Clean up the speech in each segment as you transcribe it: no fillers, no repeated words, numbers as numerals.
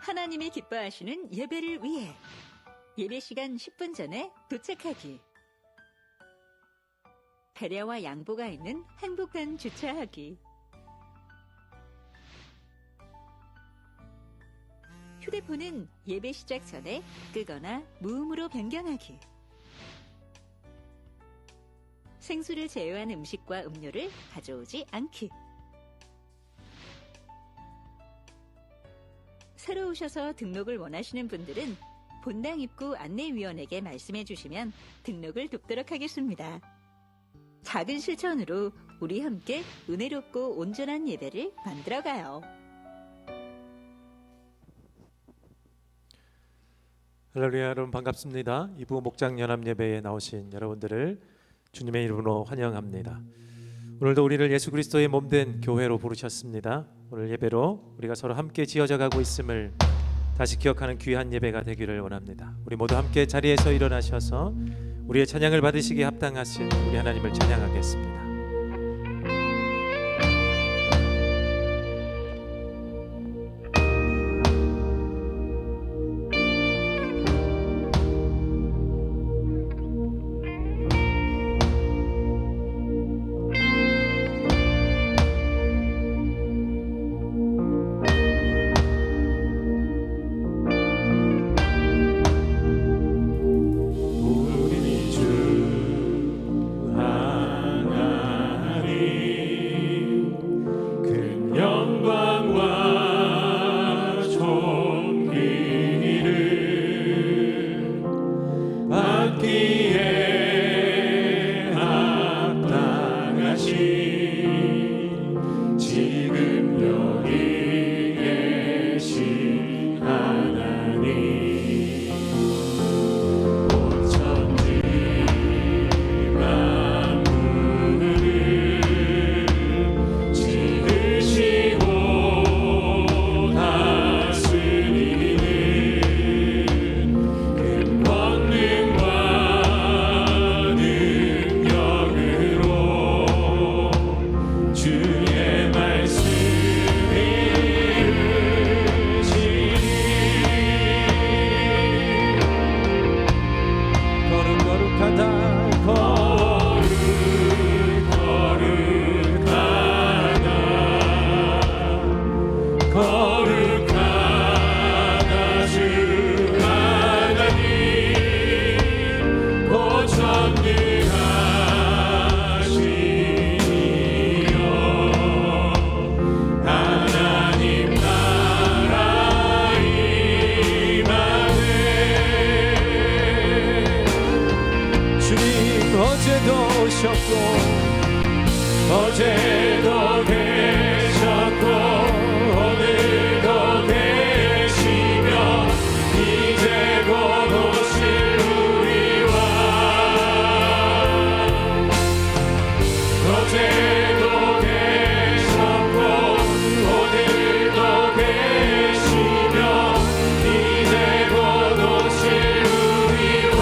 하나님이 기뻐하시는 예배를 위해 예배 시간 10분 전에 도착하기. 배려와 양보가 있는 행복한 주차하기. 휴대폰은 예배 시작 전에 끄거나 무음으로 변경하기. 생수를 제외한 음식과 음료를 가져오지 않기. 새로 오셔서 등록을 원하시는 분들은 본당 입구 안내위원에게 말씀해 주시면 등록을 돕도록 하겠습니다. 작은 실천으로 우리 함께 은혜롭고 온전한 예배를 만들어가요. 할렐루야, 여러분 반갑습니다. 이부 목장 연합 예배에 나오신 여러분들을 주님의 이름으로 환영합니다. 오늘도 우리를 예수 그리스도의 몸된 교회로 부르셨습니다. 오늘 예배로 우리가 서로 함께 지어져 가고 있음을 다시 기억하는 귀한 예배가 되기를 원합니다. 우리 모두 함께 자리에서 일어나셔서 우리의 찬양을 받으시기에 합당하신 우리 하나님을 찬양하겠습니다. 어제도 계셨고 오늘도 계시며 이제 곧 오실 우리와 어제도 계셨고 오늘도 계시며 이제 곧 오실 우리와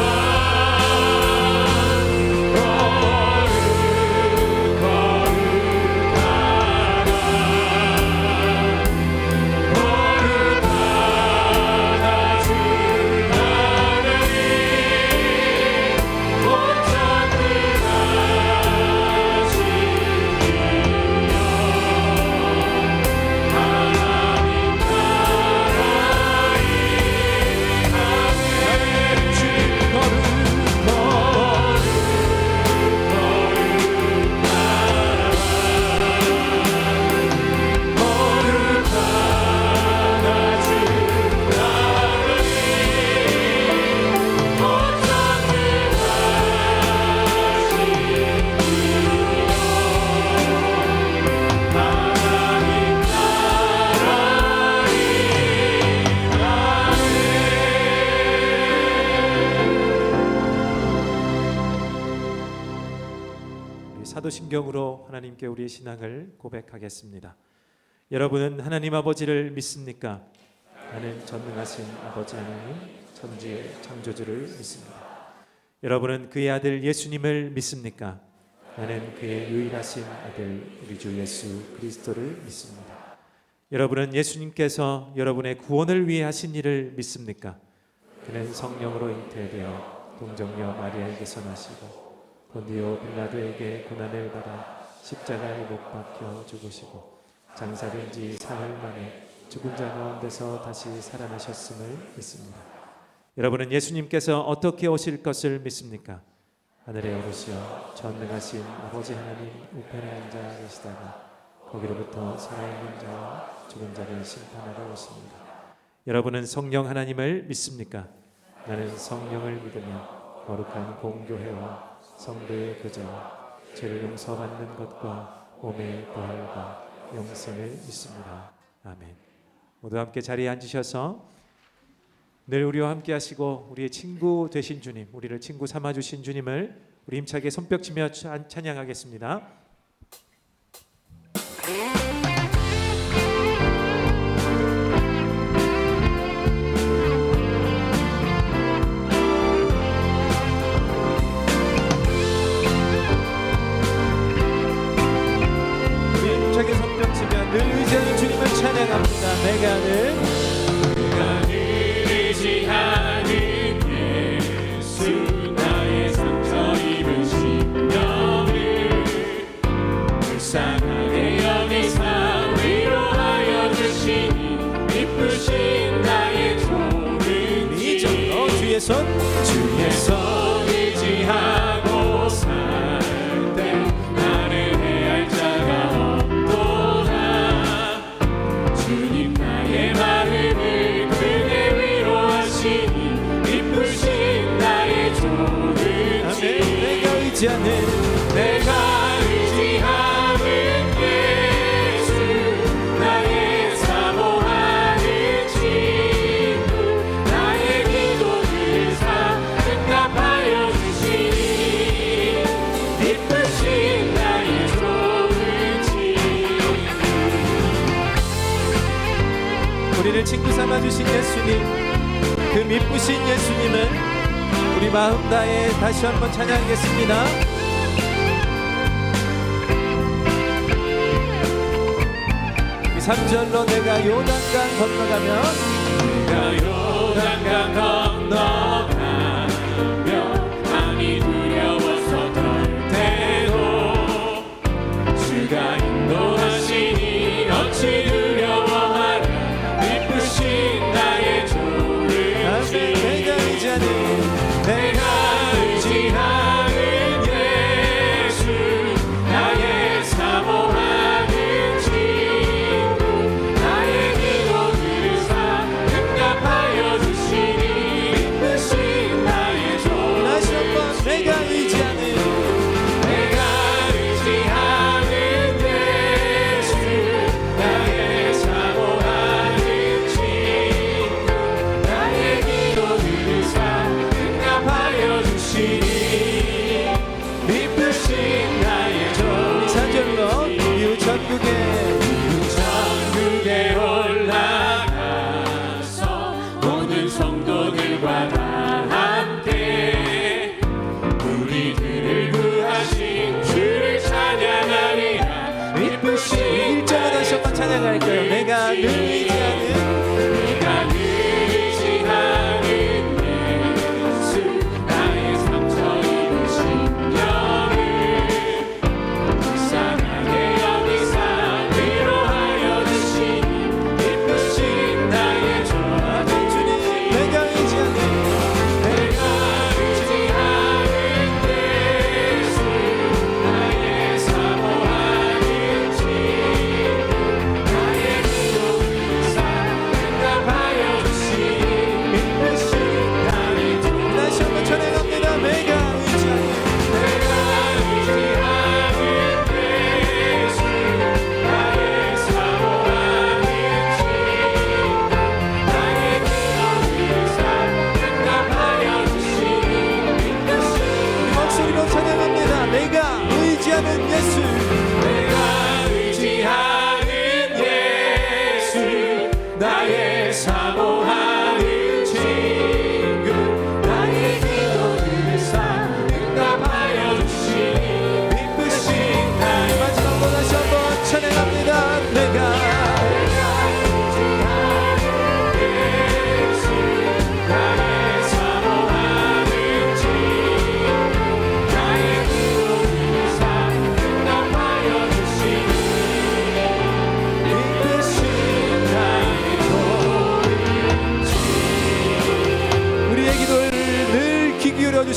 사도신경으로 하나님께 우리의 신앙을 고백하겠습니다. 여러분은 하나님 아버지를 믿습니까? 나는 전능하신 아버지 하나님 천지의 창조주를 믿습니다. 여러분은 그의 아들 예수님을 믿습니까? 나는 그의 유일하신 아들 우리 주 예수 그리스도를 믿습니다. 여러분은 예수님께서 여러분의 구원을 위해 하신 일을 믿습니까? 그는 성령으로 잉태되어 동정녀 마리아에게서 나시고 본디오 빌라도에게 고난을 받아 십자가에 못 박혀 죽으시고 장사된 지 사흘 만에 죽은 자 가운데서 다시 살아나셨음을 믿습니다. 여러분은 예수님께서 어떻게 오실 것을 믿습니까? 하늘에 오르시어 전능하신 아버지 하나님 우편에 앉아 계시다가 거기로부터 살아있는 자와 죽은 자를 심판하러 오십니다. 여러분은 성령 하나님을 믿습니까? 나는 성령을 믿으며 거룩한 공교회와 성도의 교제와 죄를 용서받는 것과 몸의 부활과 영생을 믿습니다. 아멘. 모두 함께 자리에 앉으셔서 늘 우리와 함께 하시고 우리의 친구 되신 주님, 우리를 친구 삼아 주신 주님을 우리 힘차게 손뼉치며 찬양하겠습니다. 힘차게 손뼉치며 늘 의지하는 주님을 찬양합니다. 내가 늘 의지하는 예수 나의 상처 입은 심령을 불쌍하게 여기사 위로하여 주시니 기쁘신 나의 조르기 주의 손 의지하고 살 때 나를 해할 자가 없도다. 주님 나의 마음을 크게 위로하시니 기쁘신 나의 조르기 내가 의지하는 내가 의지하는 예수 나의 사모하는 친구 나의 기도 들사 응답하여 주시니 기쁘신 나의 조르기 우리를 친구 삼아 주신 예수님, 그 미쁘신 예수님은 우리 마음 다해 다시 한번 찬양하겠습니다. 이 3절로 내가 요단강 건너가면 내가 요단강 건너가며 많이 두려워서 떨 때도 주가 인도하시니 어찌 두려워하랴. 기쁘신 나의 조르기 내가 의지하는 내가 의지하는 예수 나의 사모하는 친구 나의 기도 들사 응답하여 주시니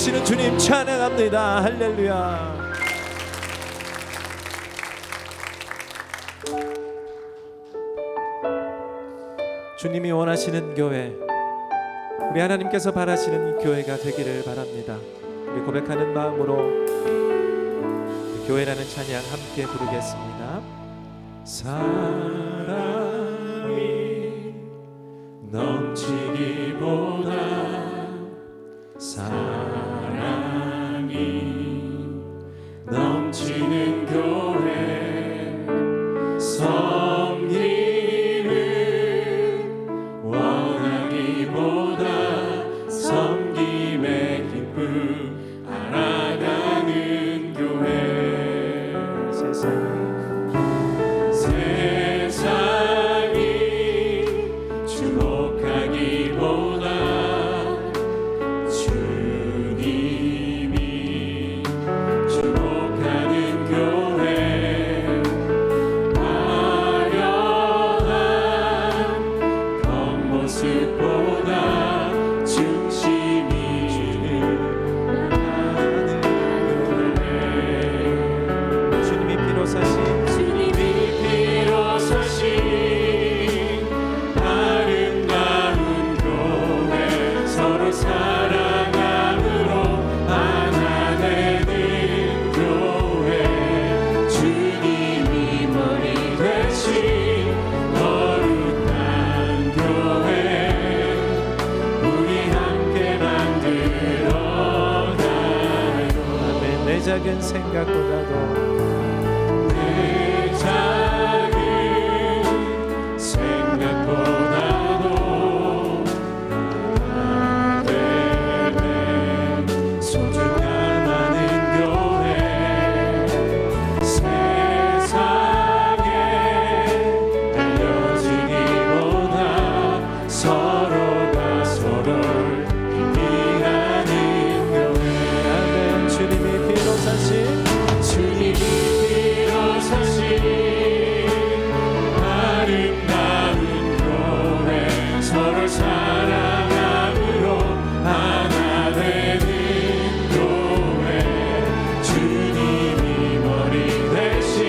원하시는 주님 찬양합니다. 할렐루야. 주님이 원하시는 교회, 우리 하나님께서 바라시는 교회가 되기를 바랍니다. 우리 고백하는 마음으로 교회라는 찬양 함께 부르겠습니다. 사랑이 넘치기보다 사랑이 넘치는 교회 섬기는 원하기보다 섬김의 기쁨 알아가는 교회 세상이 주목하기보다 주님이 주목하는 교회 화려한 겉모습보다 중심이 하는 교회 주님이 피로 사신 주님이 피로 사신 아름다운 교회 서로 사랑함으로 하나 되는 교회 주님이 머리 되신 거룩한 교회 우리 함께 만들어가요. 아멘. 내 작은 생각보다도 내 작은 생각보다도 되네 소중한 많은 교회 세상에 알려지기보다 서로가 서로를 비하는 교회 아멘. 주님이 피로 사신 주님이 피로 사신 아름다운 교회 서로 사랑함으로 하나 되는 교회 주님이 머리 대신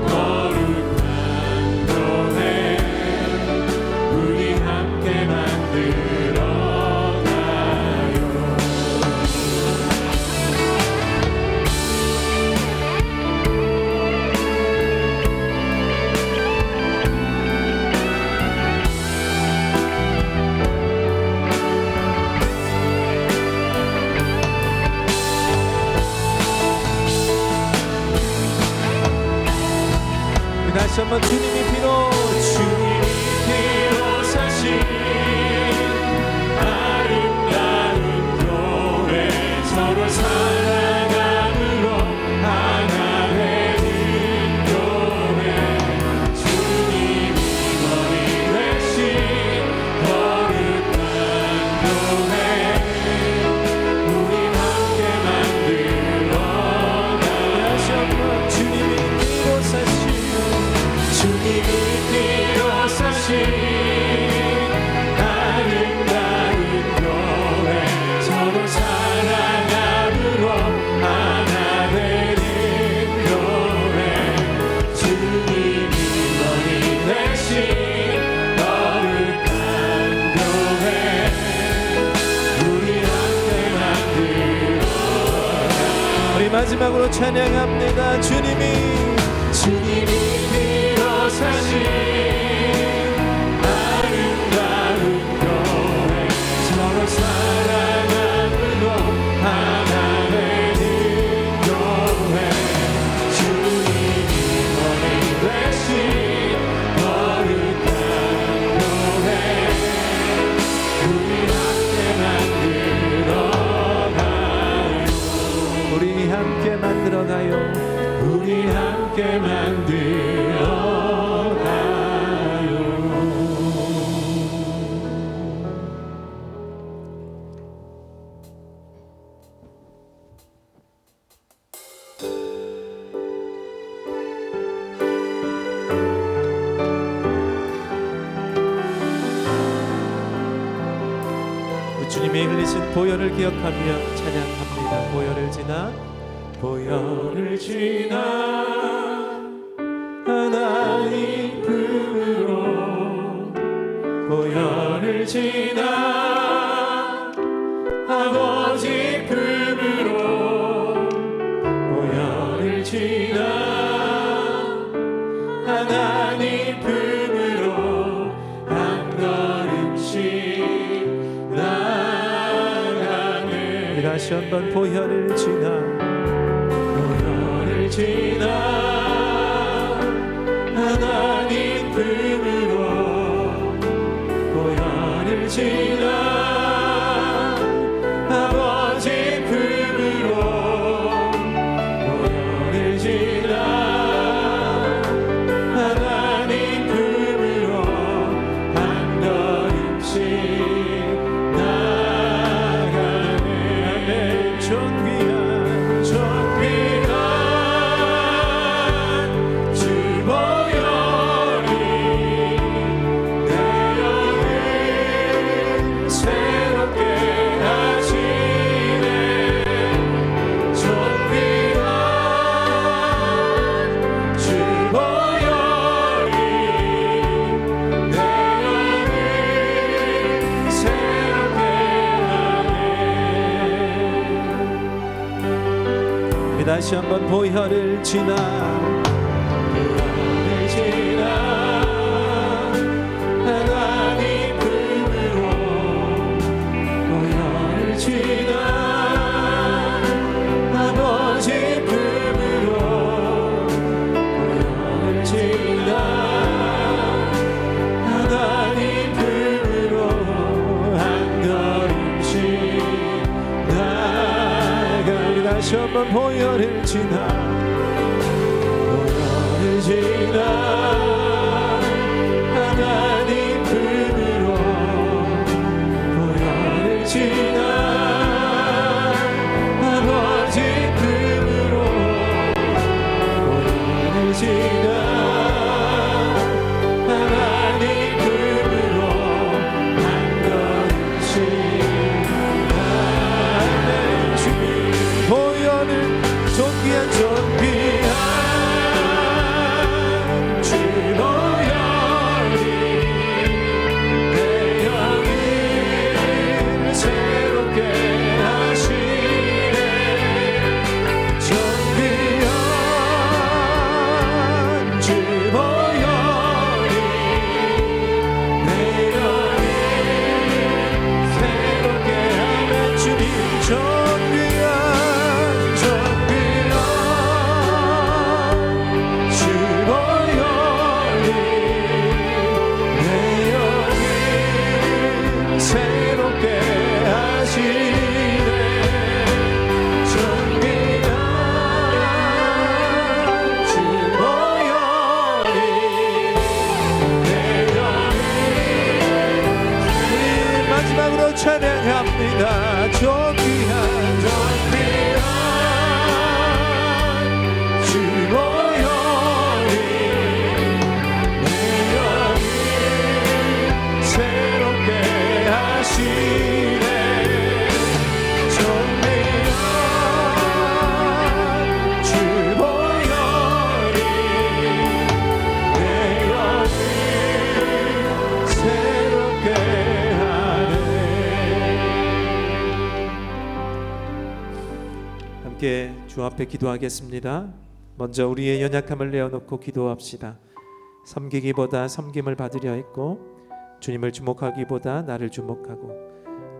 거룩한 교회 우리 함께 만들어가요. 우리 다시 한번 주님이 피로 주님이 피로 사신 아름다운 교회 서로 사랑함으로 하나 되는 교회 주님이 머리 되신 거룩한 교회 우리 함께 다시 만들어가요. 한번 주님이 피로 사신 주님이 피로 사신 아름다운 교회 서로 사랑함으로 하나 되는 교회 주님이 머리 대신 거룩한 교회 우리 함께 만들어 우리 마지막으로 찬양합니다. 주님이 피로 사신 아름다운 교회 서로 사랑함으로 하나 되는 교회 주님이 머리 되신 거룩한 교회 우리 함께 만들어가요. 우리 함께 만들어가요. 우리 함께 주님이 주님이 흘리신 보혈을 기억하며 찬양합니다. 보혈을 지나 보혈을 지나 하나님 품으로 보혈을 지나 아버지 품으로 보혈을 지나 하나님 품으로 한 걸음씩 나가네. 우리 다시 한번 보혈을 지나 지나 하나님 품으로 보혈을 지나 아버지 품으로 보혈을 지나 하나님 품으로 한 걸음씩 나가네. 존귀한 존귀한 다시 한번 보혈을 지나 보혈을 지나 하나님 품으로 보혈을 지나 아버지 품으로 보혈을 지나 하나님 품으로 한 걸음씩 나가. 다시 한번 보혈을 지나 보혈을 지나 하나님 품으로 보혈을 지나 아버지 품으로 보혈을 지나 하나님 품으로 한 걸음씩 나가네. 주님 보혈을 존귀한 존귀한 주 보혈이 내 영을 새롭게 하시네. 존귀한 주 보혈이 내 영을 새롭게 하네. 주님 존귀한 찬양합니다. 존귀한 주 보혈이 내 영을 새롭게 하시네. 존귀한 주 보혈이 내 영을 새롭게 함께 주 앞에 기도하겠습니다. 먼저 우리의 연약함을 내어놓고 기도합시다. 섬기기보다 섬김을 받으려 했고 주님을 주목하기보다 나를 주목하고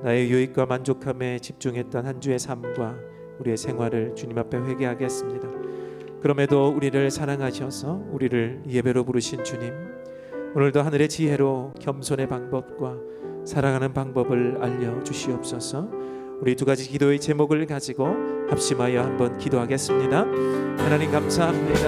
나의 유익과 만족함에 집중했던 한 주의 삶과 우리의 생활을 주님 앞에 회개하겠습니다. 그럼에도 우리를 사랑하셔서 우리를 예배로 부르신 주님, 오늘도 하늘의 지혜로 겸손의 방법과 사랑하는 방법을 알려주시옵소서. 우리 두 가지 기도의 제목을 가지고 합심하여 한번 기도하겠습니다. 하나님 감사합니다.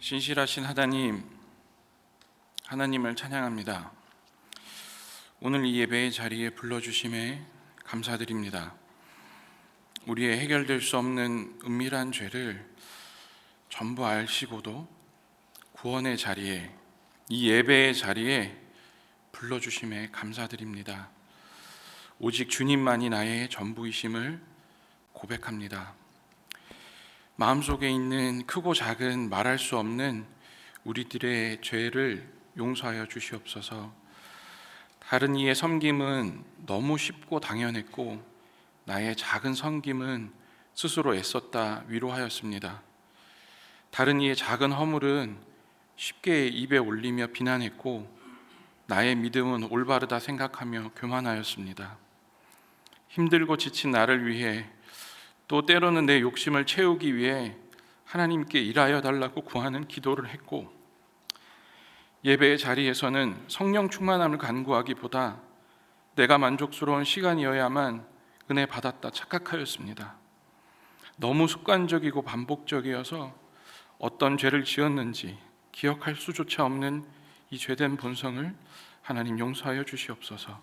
진실하신 하나님을 찬양합니다. 오늘 이 예배의 자리에 불러주심에 감사드립니다. 우리의 해결될 수 없는 은밀한 죄를 전부 아시고도 구원의 자리에, 이 예배의 자리에 불러주심에 감사드립니다. 오직 주님만이 나의 전부이심을 고백합니다. 마음속에 있는 크고 작은 말할 수 없는 우리들의 죄를 용서하여 주시옵소서. 다른 이의 섬김은 너무 쉽고 당연했고 나의 작은 섬김은 스스로 애썼다 위로하였습니다. 다른 이의 작은 허물은 쉽게 입에 올리며 비난했고 나의 믿음은 올바르다 생각하며 교만하였습니다. 힘들고 지친 나를 위해 또 때로는 내 욕심을 채우기 위해 하나님께 일하여 달라고 구하는 기도를 했고 예배의 자리에서는 성령 충만함을 간구하기보다 내가 만족스러운 시간이어야만 은혜 받았다 착각하였습니다. 너무 습관적이고 반복적이어서 어떤 죄를 지었는지 기억할 수조차 없는 이 죄된 본성을 하나님 용서하여 주시옵소서.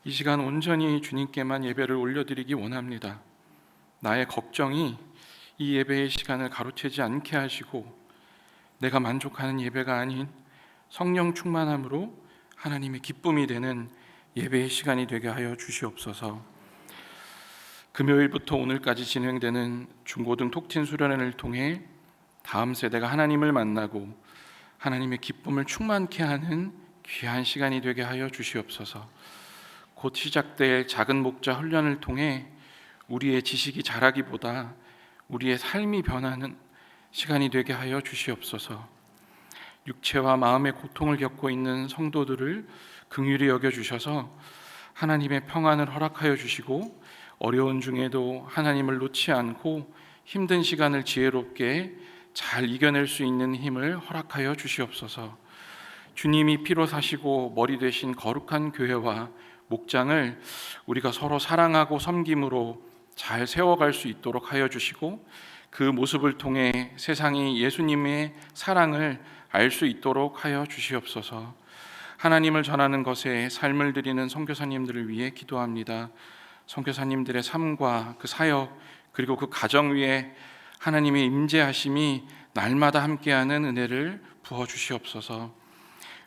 이 시간 온전히 주님께만 예배를 올려드리기 원합니다. 나의 걱정이 이 예배의 시간을 가로채지 않게 하시고 내가 만족하는 예배가 아닌 성령 충만함으로 하나님의 기쁨이 되는 예배의 시간이 되게 하여 주시옵소서. 금요일부터 오늘까지 진행되는 중고등 톡틴 수련회를 통해 다음 세대가 하나님을 만나고 하나님의 기쁨을 충만케 하는 귀한 시간이 되게 하여 주시옵소서. 곧 시작될 작은 목자 훈련을 통해 우리의 지식이 자라기보다 우리의 삶이 변하는 시간이 되게 하여 주시옵소서. 육체와 마음의 고통을 겪고 있는 성도들을 긍휼히 여겨주셔서 하나님의 평안을 허락하여 주시고 어려운 중에도 하나님을 놓지 않고 힘든 시간을 지혜롭게 잘 이겨낼 수 있는 힘을 허락하여 주시옵소서. 주님이 피로 사시고 머리 되신 거룩한 교회와 목장을 우리가 서로 사랑하고 섬김으로 잘 세워갈 수 있도록 하여 주시고 그 모습을 통해 세상이 예수님의 사랑을 알 수 있도록 하여 주시옵소서. 하나님을 전하는 것에 삶을 드리는 선교사님들을 위해 기도합니다. 선교사님들의 삶과 그 사역 그리고 그 가정 위에 하나님의 임재하심이 날마다 함께하는 은혜를 부어 주시옵소서.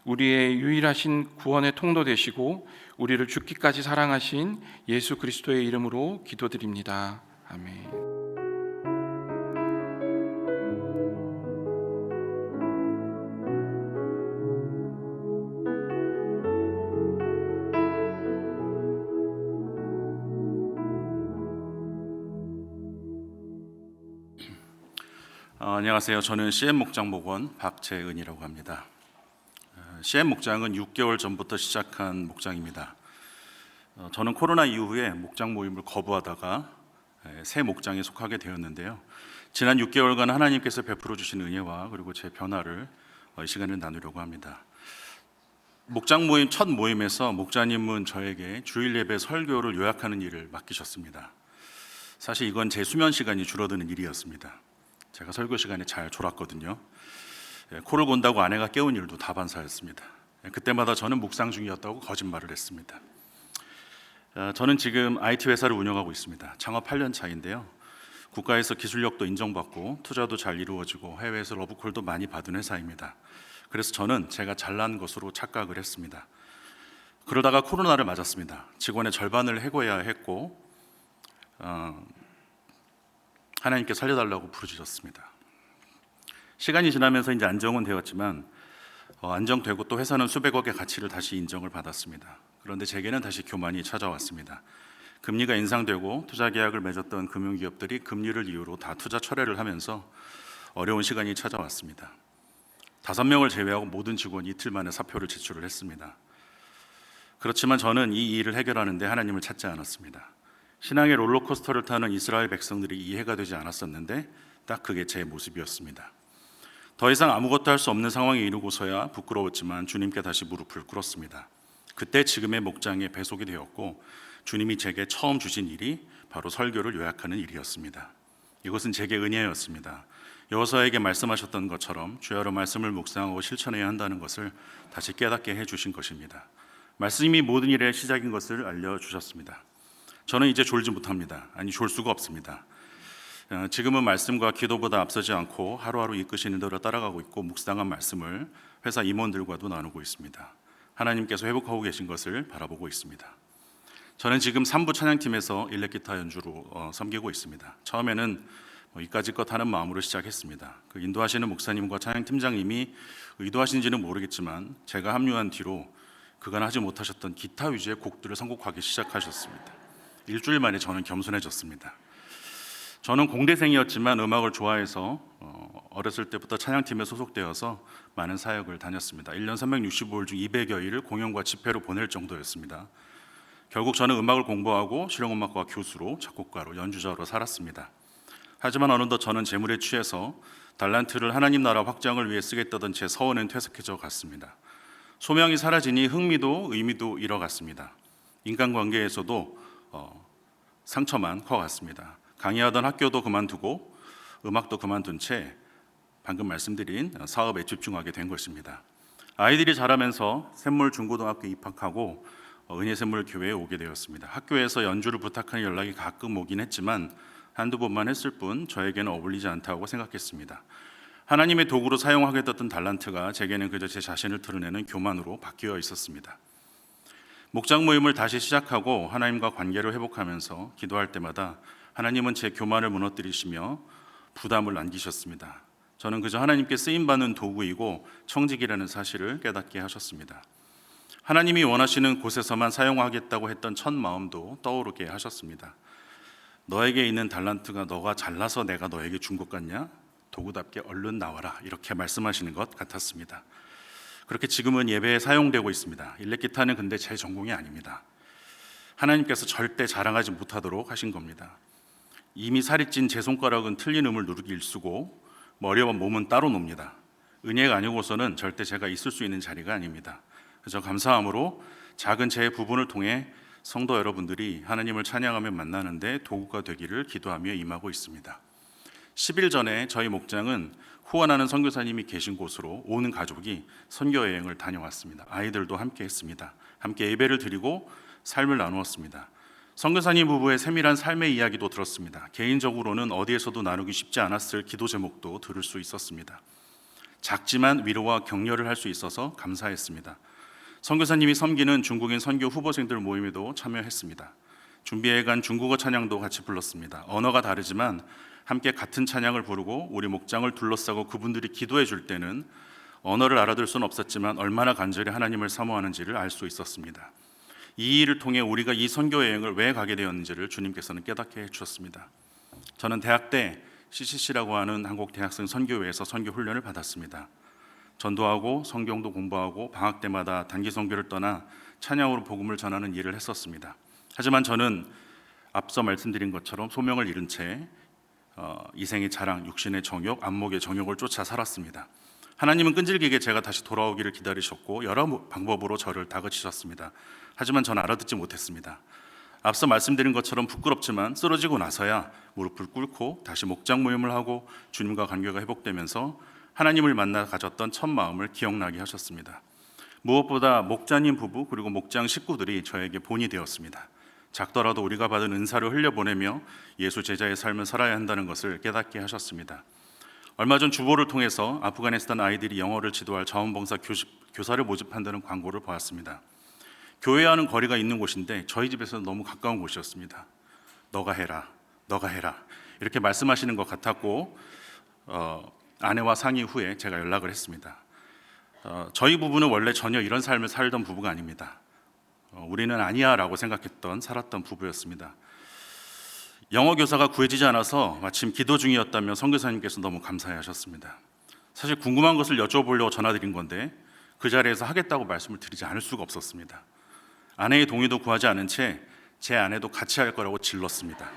우리의 유일하신 구원의 통로 되시고 우리를 죽기까지 사랑하신 예수 그리스도의 이름으로 기도드립니다. 아멘. 안녕하세요. 저는 CM 목장 목원 박재은이라고 합니다. CM 목장은 6개월 전부터 시작한 목장입니다. 저는 코로나 이후에 목장 모임을 거부하다가 새 목장에 속하게 되었는데요. 지난 6개월간 하나님께서 베풀어 주신 은혜와 그리고 제 변화를 이 시간에 나누려고 합니다. 목장 모임 첫 모임에서 목자님은 저에게 주일 예배 설교를 요약하는 일을 맡기셨습니다. 사실 이건 제 수면 시간이 줄어드는 일이었습니다. 제가 설교 시간에 잘 졸았거든요. 코를 곤다고 아내가 깨운 일도 다반사였습니다. 그때마다 저는 묵상 중이었다고 거짓말을 했습니다. 저는 지금 IT 회사를 운영하고 있습니다. 창업 8년 차인데요. 국가에서 기술력도 인정받고 투자도 잘 이루어지고 해외에서 러브콜도 많이 받은 회사입니다. 그래서 저는 제가 잘난 것으로 착각을 했습니다. 그러다가 코로나를 맞았습니다. 직원의 절반을 해고해야 했고 하나님께 살려달라고 부르짖었습니다. 시간이 지나면서 이제 안정은 되었지만 안정되고 또 회사는 수백억의 가치를 다시 인정을 받았습니다. 그런데 제게는 다시 교만이 찾아왔습니다. 금리가 인상되고 투자 계약을 맺었던 금융기업들이 금리를 이유로 다 투자 철회를 하면서 어려운 시간이 찾아왔습니다. 5명을 제외하고 모든 직원이 이틀 만에 사표를 제출을 했습니다. 그렇지만 저는 이 일을 해결하는데 하나님을 찾지 않았습니다. 신앙의 롤러코스터를 타는 이스라엘 백성들이 이해가 되지 않았었는데 딱 그게 제 모습이었습니다. 더 이상 아무것도 할 수 없는 상황에 이르고서야 부끄러웠지만 주님께 다시 무릎을 꿇었습니다. 그때 지금의 목장에 배속이 되었고 주님이 제게 처음 주신 일이 바로 설교를 요약하는 일이었습니다. 이것은 제게 은혜였습니다. 여호수아에게 말씀하셨던 것처럼 주야로 말씀을 묵상하고 실천해야 한다는 것을 다시 깨닫게 해주신 것입니다. 말씀이 모든 일의 시작인 것을 알려주셨습니다. 저는 이제 졸지 못합니다. 아니, 졸 수가 없습니다. 지금은 말씀과 기도보다 앞서지 않고 하루하루 이끄시는 대로 따라가고 있고, 묵상한 말씀을 회사 임원들과도 나누고 있습니다. 하나님께서 회복하고 계신 것을 바라보고 있습니다. 저는 지금 3부 찬양팀에서 일렉기타 연주로 섬기고 있습니다. 처음에는 이까짓것 하는 마음으로 시작했습니다. 그 인도하시는 목사님과 찬양팀장님이 의도하신지는 모르겠지만 제가 합류한 뒤로 그간 하지 못하셨던 기타 위주의 곡들을 선곡하기 시작하셨습니다. 일주일 만에 저는 겸손해졌습니다. 저는 공대생이었지만 음악을 좋아해서 어렸을 때부터 찬양팀에 소속되어서 많은 사역을 다녔습니다. 1년 365일 중 200여일을 공연과 집회로 보낼 정도였습니다. 결국 저는 음악을 공부하고 실용음악과 교수로, 작곡가로, 연주자로 살았습니다. 하지만 어느덧 저는 재물에 취해서 달란트를 하나님 나라 확장을 위해 쓰겠다던 제 서원은 퇴색해져 갔습니다. 소명이 사라지니 흥미도 의미도 잃어갔습니다. 인간관계에서도 상처만 커갔습니다. 강의하던 학교도 그만두고 음악도 그만둔 채 방금 말씀드린 사업에 집중하게 된 것입니다. 아이들이 자라면서 샘물 중고등학교 입학하고 은혜샘물교회에 오게 되었습니다. 학교에서 연주를 부탁하는 연락이 가끔 오긴 했지만 한두 번만 했을 뿐 저에게는 어울리지 않다고 생각했습니다. 하나님의 도구로 사용하겠다던 달란트가 제게는 그저 제 자신을 드러내는 교만으로 바뀌어 있었습니다. 목장 모임을 다시 시작하고 하나님과 관계를 회복하면서 기도할 때마다 하나님은 제 교만을 무너뜨리시며 부담을 남기셨습니다. 저는 그저 하나님께 쓰임받는 도구이고 청직이라는 사실을 깨닫게 하셨습니다. 하나님이 원하시는 곳에서만 사용하겠다고 했던 첫 마음도 떠오르게 하셨습니다. 너에게 있는 달란트가 너가 잘나서 내가 너에게 준 것 같냐? 도구답게 얼른 나와라, 이렇게 말씀하시는 것 같았습니다. 그렇게 지금은 예배에 사용되고 있습니다. 일렉기타는 근데 제 전공이 아닙니다. 하나님께서 절대 자랑하지 못하도록 하신 겁니다. 이미 살이 찐 제 손가락은 틀린 음을 누르기 일쑤고 머리와 몸은 따로 놉니다. 은혜가 아니고서는 절대 제가 있을 수 있는 자리가 아닙니다. 그저 감사함으로 작은 제 부분을 통해 성도 여러분들이 하나님을 찬양하며 만나는데 도구가 되기를 기도하며 임하고 있습니다. 10일 전에 저희 목장은 후원하는 선교사님이 계신 곳으로 온 가족이 선교 여행을 다녀왔습니다. 아이들도 함께 했습니다. 함께 예배를 드리고 삶을 나누었습니다. 선교사님 부부의 세밀한 삶의 이야기도 들었습니다. 개인적으로는 어디에서도 나누기 쉽지 않았을 기도 제목도 들을 수 있었습니다. 작지만 위로와 격려를 할 수 있어서 감사했습니다. 선교사님이 섬기는 중국인 선교 후보생들 모임에도 참여했습니다. 준비해간 중국어 찬양도 같이 불렀습니다. 언어가 다르지만 함께 같은 찬양을 부르고 우리 목장을 둘러싸고 그분들이 기도해 줄 때는 언어를 알아들 수는 없었지만 얼마나 간절히 하나님을 사모하는지를 알 수 있었습니다. 이 일을 통해 우리가 이 선교 여행을 왜 가게 되었는지를 주님께서는 깨닫게 해주셨습니다. 저는 대학 때 CCC라고 하는 한국 대학생 선교회에서 선교 훈련을 받았습니다. 전도하고 성경도 공부하고 방학 때마다 단기 선교를 떠나 찬양으로 복음을 전하는 일을 했었습니다. 하지만 저는 앞서 말씀드린 것처럼 소명을 잃은 채 이생의 자랑, 육신의 정욕, 안목의 정욕을 쫓아 살았습니다. 하나님은 끈질기게 제가 다시 돌아오기를 기다리셨고 여러 방법으로 저를 다그치셨습니다. 하지만 저는 알아듣지 못했습니다. 앞서 말씀드린 것처럼 부끄럽지만 쓰러지고 나서야 무릎을 꿇고 다시 목장 모임을 하고 주님과 관계가 회복되면서 하나님을 만나 가졌던 첫 마음을 기억나게 하셨습니다. 무엇보다 목자님 부부 그리고 목장 식구들이 저에게 본이 되었습니다. 작더라도 우리가 받은 은사를 흘려보내며 예수 제자의 삶을 살아야 한다는 것을 깨닫게 하셨습니다. 얼마 전 주보를 통해서 아프가니스탄 아이들이 영어를 지도할 자원봉사 교사를 모집한다는 광고를 보았습니다. 교회와는 거리가 있는 곳인데 저희 집에서는 너무 가까운 곳이었습니다. 너가 해라, 너가 해라 이렇게 말씀하시는 것 같았고 아내와 상의 후에 제가 연락을 했습니다. 저희 부부는 원래 전혀 이런 삶을 살던 부부가 아닙니다. 우리는 아니야 라고 생각했던 살았던 부부였습니다. 영어 교사가 구해지지 않아서 마침 기도 중이었다며 선교사님께서 너무 감사해하셨습니다. 사실 궁금한 것을 여쭤보려고 전화드린 건데 그 자리에서 하겠다고 말씀을 드리지 않을 수가 없었습니다. 아내의 동의도 구하지 않은 채 제 아내도 같이 할 거라고 질렀습니다.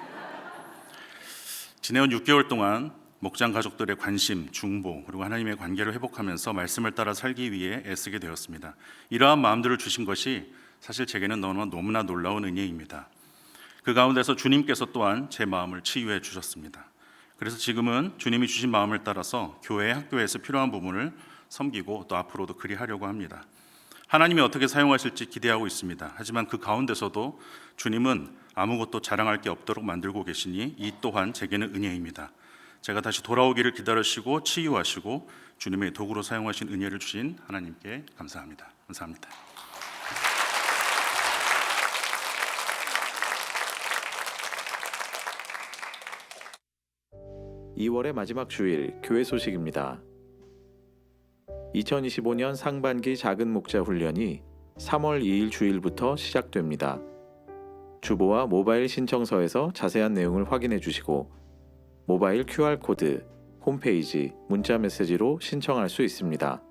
지내온 6개월 동안 목장 가족들의 관심, 중보 그리고 하나님의 관계를 회복하면서 말씀을 따라 살기 위해 애쓰게 되었습니다. 이러한 마음들을 주신 것이 사실 제게는 너무나 놀라운 은혜입니다. 그 가운데서 주님께서 또한 제 마음을 치유해 주셨습니다. 그래서 지금은 주님이 주신 마음을 따라서 교회, 학교에서 필요한 부분을 섬기고 또 앞으로도 그리하려고 합니다. 하나님이 어떻게 사용하실지 기대하고 있습니다. 하지만 그 가운데서도 주님은 아무것도 자랑할 게 없도록 만들고 계시니 이 또한 제게는 은혜입니다. 제가 다시 돌아오기를 기다리시고 치유하시고 주님의 도구로 사용하신 은혜를 주신 하나님께 감사합니다. 감사합니다. (2월의) 마지막 주일 교회 소식입니다. 2025년 상반기 작은 목자 훈련이 3월 2일 주일부터 시작됩니다. 주보와 모바일 신청서에서 자세한 내용을 확인해 주시고 모바일 QR코드, 홈페이지, 문자 메시지로 신청할 수 있습니다.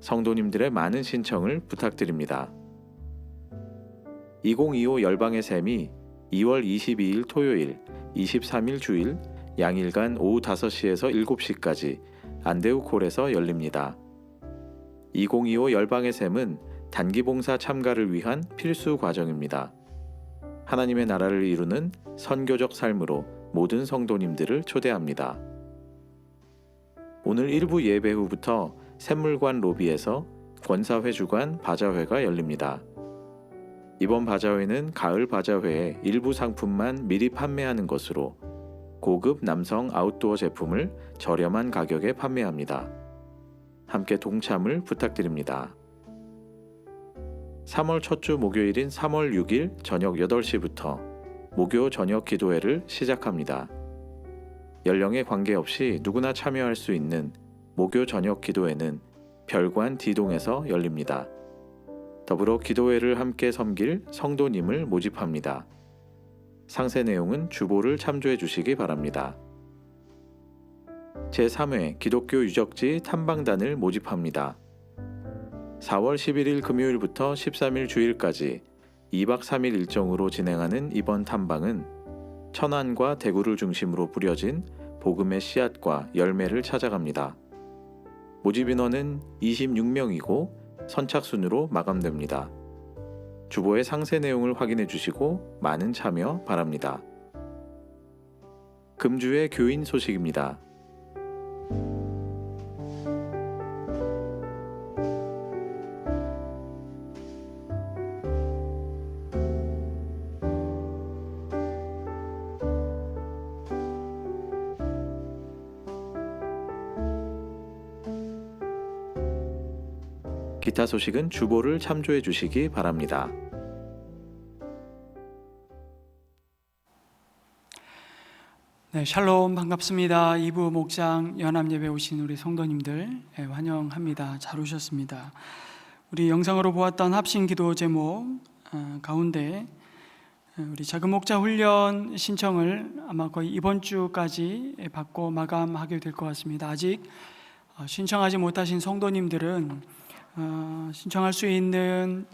성도님들의 많은 신청을 부탁드립니다. 2025 열방의 셈이 2월 22일 토요일, 23일 주일 양일간 오후 5시에서 7시까지 안데우콜에서 열립니다. 2025 열방의 셈은 단기봉사 참가를 위한 필수 과정입니다. 하나님의 나라를 이루는 선교적 삶으로 모든 성도님들을 초대합니다. 오늘 일부 예배 후부터 샘물관 로비에서 권사회 주관 바자회가 열립니다. 이번 바자회는 가을 바자회의 일부 상품만 미리 판매하는 것으로 고급 남성 아웃도어 제품을 저렴한 가격에 판매합니다. 함께 동참을 부탁드립니다. 3월 첫 주 목요일인 3월 6일 저녁 8시부터 목요 저녁 기도회를 시작합니다. 연령에 관계없이 누구나 참여할 수 있는 목요 저녁 기도회는 별관 D동에서 열립니다. 더불어 기도회를 함께 섬길 성도님을 모집합니다. 상세 내용은 주보를 참조해 주시기 바랍니다. 제3회 기독교 유적지 탐방단을 모집합니다. 4월 11일 금요일부터 13일 주일까지 2박 3일 일정으로 진행하는 이번 탐방은 천안과 대구를 중심으로 뿌려진 복음의 씨앗과 열매를 찾아갑니다. 모집 인원은 26명이고 선착순으로 마감됩니다. 주보의 상세 내용을 확인해 주시고 많은 참여 바랍니다. 금주의 교인 소식입니다. 기타 소식은 주보를 참조해 주시기 바랍니다. 네, 샬롬 반갑습니다. 2부 목장 연합예배 오신 우리 성도님들 환영합니다. 잘 오셨습니다. 우리 영상으로 보았던 합심기도 제목 가운데 우리 작은 목자 훈련 신청을 아마 거의 이번 주까지 받고 마감하게 될 것 같습니다. 아직 신청하지 못하신 성도님들은 신청할 수 있는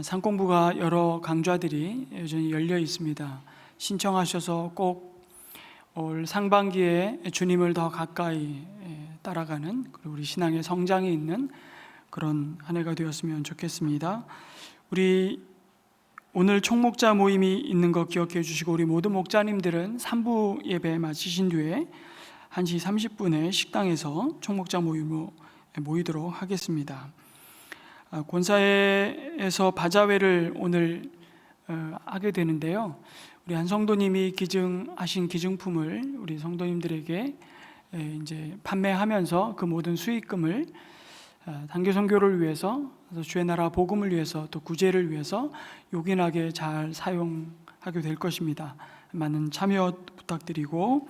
상공부가 여러 강좌들이 여전히 열려 있습니다. 신청하셔서 꼭 올 상반기에 주님을 더 가까이 따라가는 그리고 우리 신앙의 성장이 있는 그런 한 해가 되었으면 좋겠습니다. 우리 오늘 총목자 모임이 있는 거 기억해 주시고 우리 모든 목자님들은 3부 예배 마치신 뒤에 1시 30분에 식당에서 총목자 모임으로 모이도록 하겠습니다. 권사회에서 바자회를 오늘 하게 되는데요. 우리 한 성도님이 기증하신 기증품을 우리 성도님들에게 이제 판매하면서 그 모든 수익금을 단교 선교를 위해서, 주의 나라 복음을 위해서, 또 구제를 위해서 요긴하게 잘 사용하게 될 것입니다. 많은 참여 부탁드리고,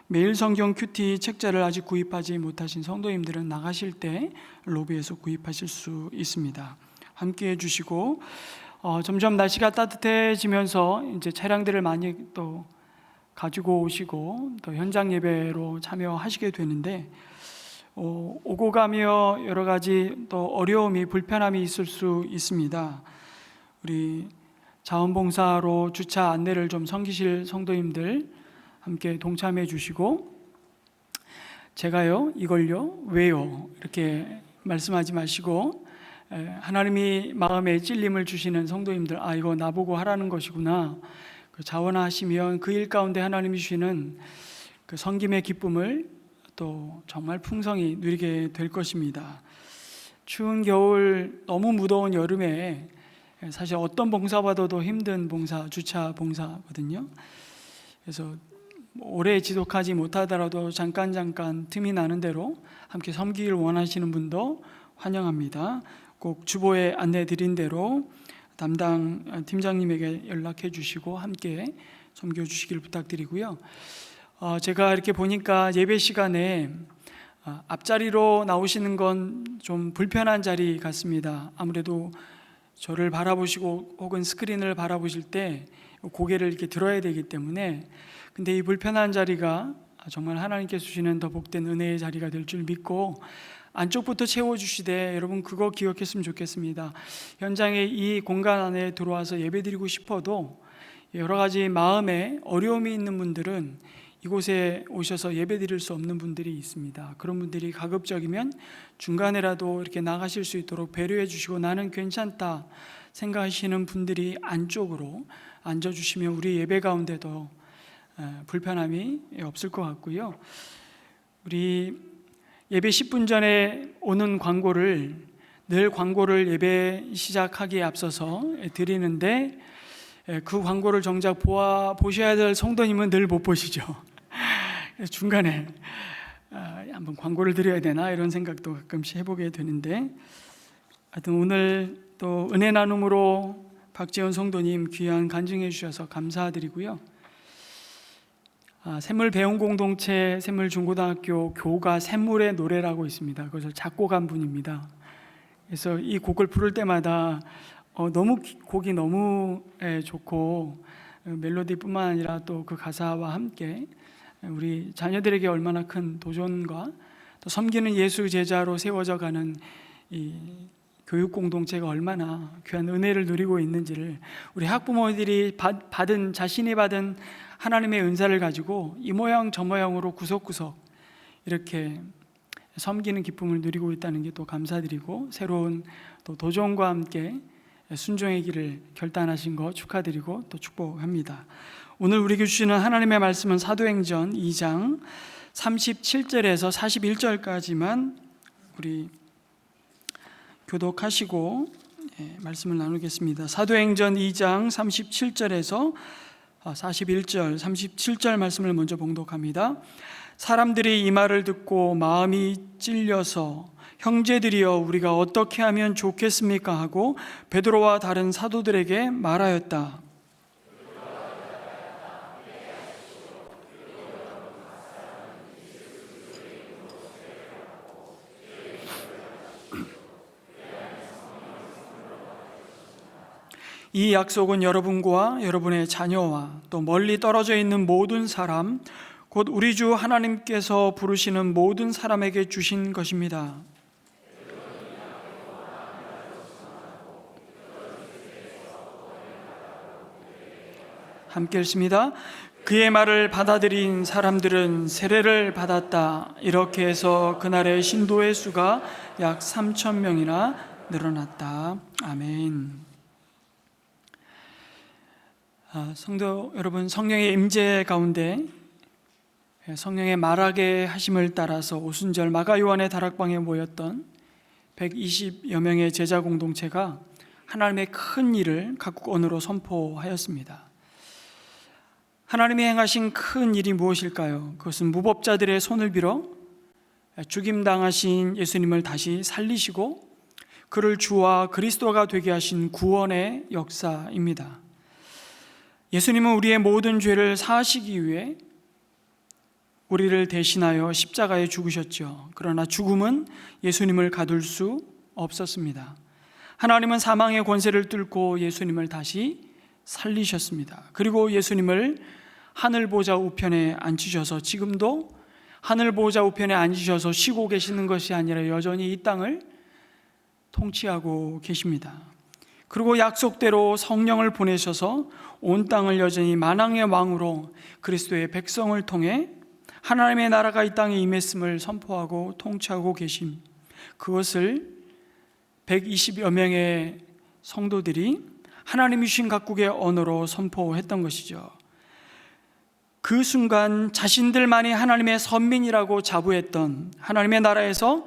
매일 성경 큐티 책자를 아직 구입하지 못하신 성도님들은 나가실 때 로비에서 구입하실 수 있습니다. 함께 해주시고, 점점 날씨가 따뜻해지면서 이제 차량들을 많이 또 가지고 오시고 또 현장 예배로 참여하시게 되는데 오고 가며 여러 가지 또 어려움이 불편함이 있을 수 있습니다. 우리 자원봉사로 주차 안내를 좀 섬기실 성도님들 함께 동참해 주시고, 제가요 이걸요 왜요 이렇게 말씀하지 마시고 하나님이 마음에 찔림을 주시는 성도님들, 이거 나보고 하라는 것이구나, 자원하시면 그 일 가운데 하나님이 주시는 그 섬김의 기쁨을 또 정말 풍성히 누리게 될 것입니다. 추운 겨울, 너무 무더운 여름에 사실 어떤 봉사받아도 힘든 봉사, 주차 봉사거든요. 그래서 오래 지속하지 못하더라도 잠깐 틈이 나는 대로 함께 섬기길 원하시는 분도 환영합니다. 꼭 주보에 안내 드린 대로 담당 팀장님에게 연락해 주시고 함께 섬겨 주시길 부탁드리고요. 제가 이렇게 보니까 예배 시간에 앞자리로 나오시는 건 좀 불편한 자리 같습니다. 아무래도 저를 바라보시고 혹은 스크린을 바라보실 때 고개를 이렇게 들어야 되기 때문에, 근데 이 불편한 자리가 정말 하나님께서 주시는 더 복된 은혜의 자리가 될 줄 믿고 안쪽부터 채워주시되, 여러분 그거 기억했으면 좋겠습니다. 현장에 이 공간 안에 들어와서 예배드리고 싶어도 여러 가지 마음에 어려움이 있는 분들은 이곳에 오셔서 예배드릴 수 없는 분들이 있습니다. 그런 분들이 가급적이면 중간에라도 이렇게 나가실 수 있도록 배려해 주시고, 나는 괜찮다 생각하시는 분들이 안쪽으로 앉아주시면 우리 예배 가운데도 불편함이 없을 것 같고요. 우리 예배 10분 전에 오는 광고를 늘 광고를 예배 시작하기에 앞서서 드리는데, 그 광고를 정작 보셔야 될 성도님은 늘 못 보시죠. 중간에 한번 광고를 드려야 되나 이런 생각도 가끔씩 해보게 되는데, 하여튼 오늘 또 은혜 나눔으로 박재원 성도님 귀한 간증해 주셔서 감사드리고요. 샘물 배움 공동체 샘물 중고등학교 교가 샘물의 노래라고 있습니다. 그것을 작곡한 분입니다. 그래서 이 곡을 부를 때마다 곡이 너무 좋고, 멜로디뿐만 아니라 또 그 가사와 함께 우리 자녀들에게 얼마나 큰 도전과 또 섬기는 예수 제자로 세워져 가는 이 교육 공동체가 얼마나 귀한 은혜를 누리고 있는지를 우리 학부모들이 자신이 받은 하나님의 은사를 가지고 이 모양 저 모양으로 구석구석 이렇게 섬기는 기쁨을 누리고 있다는 게 또 감사드리고, 새로운 또 도전과 함께 순종의 길을 결단하신 거 축하드리고 또 축복합니다. 오늘 우리에게 주시는 하나님의 말씀은 사도행전 2장 37절에서 41절까지만 우리 교독하시고 말씀을 나누겠습니다. 사도행전 2장 37절에서 41절, 37절 말씀을 먼저 봉독합니다. 사람들이 이 말을 듣고 마음이 찔려서 형제들이여 우리가 어떻게 하면 좋겠습니까 하고 베드로와 다른 사도들에게 말하였다. 이 약속은 여러분과 여러분의 자녀와 또 멀리 떨어져 있는 모든 사람, 곧 우리 주 하나님께서 부르시는 모든 사람에게 주신 것입니다. 함께 읽습니다. 그의 말을 받아들인 사람들은 세례를 받았다. 이렇게 해서 그날의 신도의 수가 약 3,000명이나 늘어났다. 아멘. 성도 여러분, 성령의 임재 가운데 성령의 말하게 하심을 따라서 오순절 마가요한의 다락방에 모였던 120여 명의 제자 공동체가 하나님의 큰 일을 각국 언어로 선포하였습니다. 하나님이 행하신 큰 일이 무엇일까요? 그것은 무법자들의 손을 빌어 죽임당하신 예수님을 다시 살리시고 그를 주와 그리스도가 되게 하신 구원의 역사입니다. 예수님은 우리의 모든 죄를 사하시기 위해 우리를 대신하여 십자가에 죽으셨죠. 그러나 죽음은 예수님을 가둘 수 없었습니다. 하나님은 사망의 권세를 뚫고 예수님을 다시 살리셨습니다. 그리고 예수님을 하늘 보좌 우편에 앉히셔서 지금도 하늘 보좌 우편에 앉으셔서 쉬고 계시는 것이 아니라 여전히 이 땅을 통치하고 계십니다. 그리고 약속대로 성령을 보내셔서 온 땅을 여전히 만왕의 왕으로 그리스도의 백성을 통해 하나님의 나라가 이 땅에 임했음을 선포하고 통치하고 계심, 그것을 120여 명의 성도들이 하나님이 주신 각국의 언어로 선포했던 것이죠. 그 순간 자신들만이 하나님의 선민이라고 자부했던, 하나님의 나라에서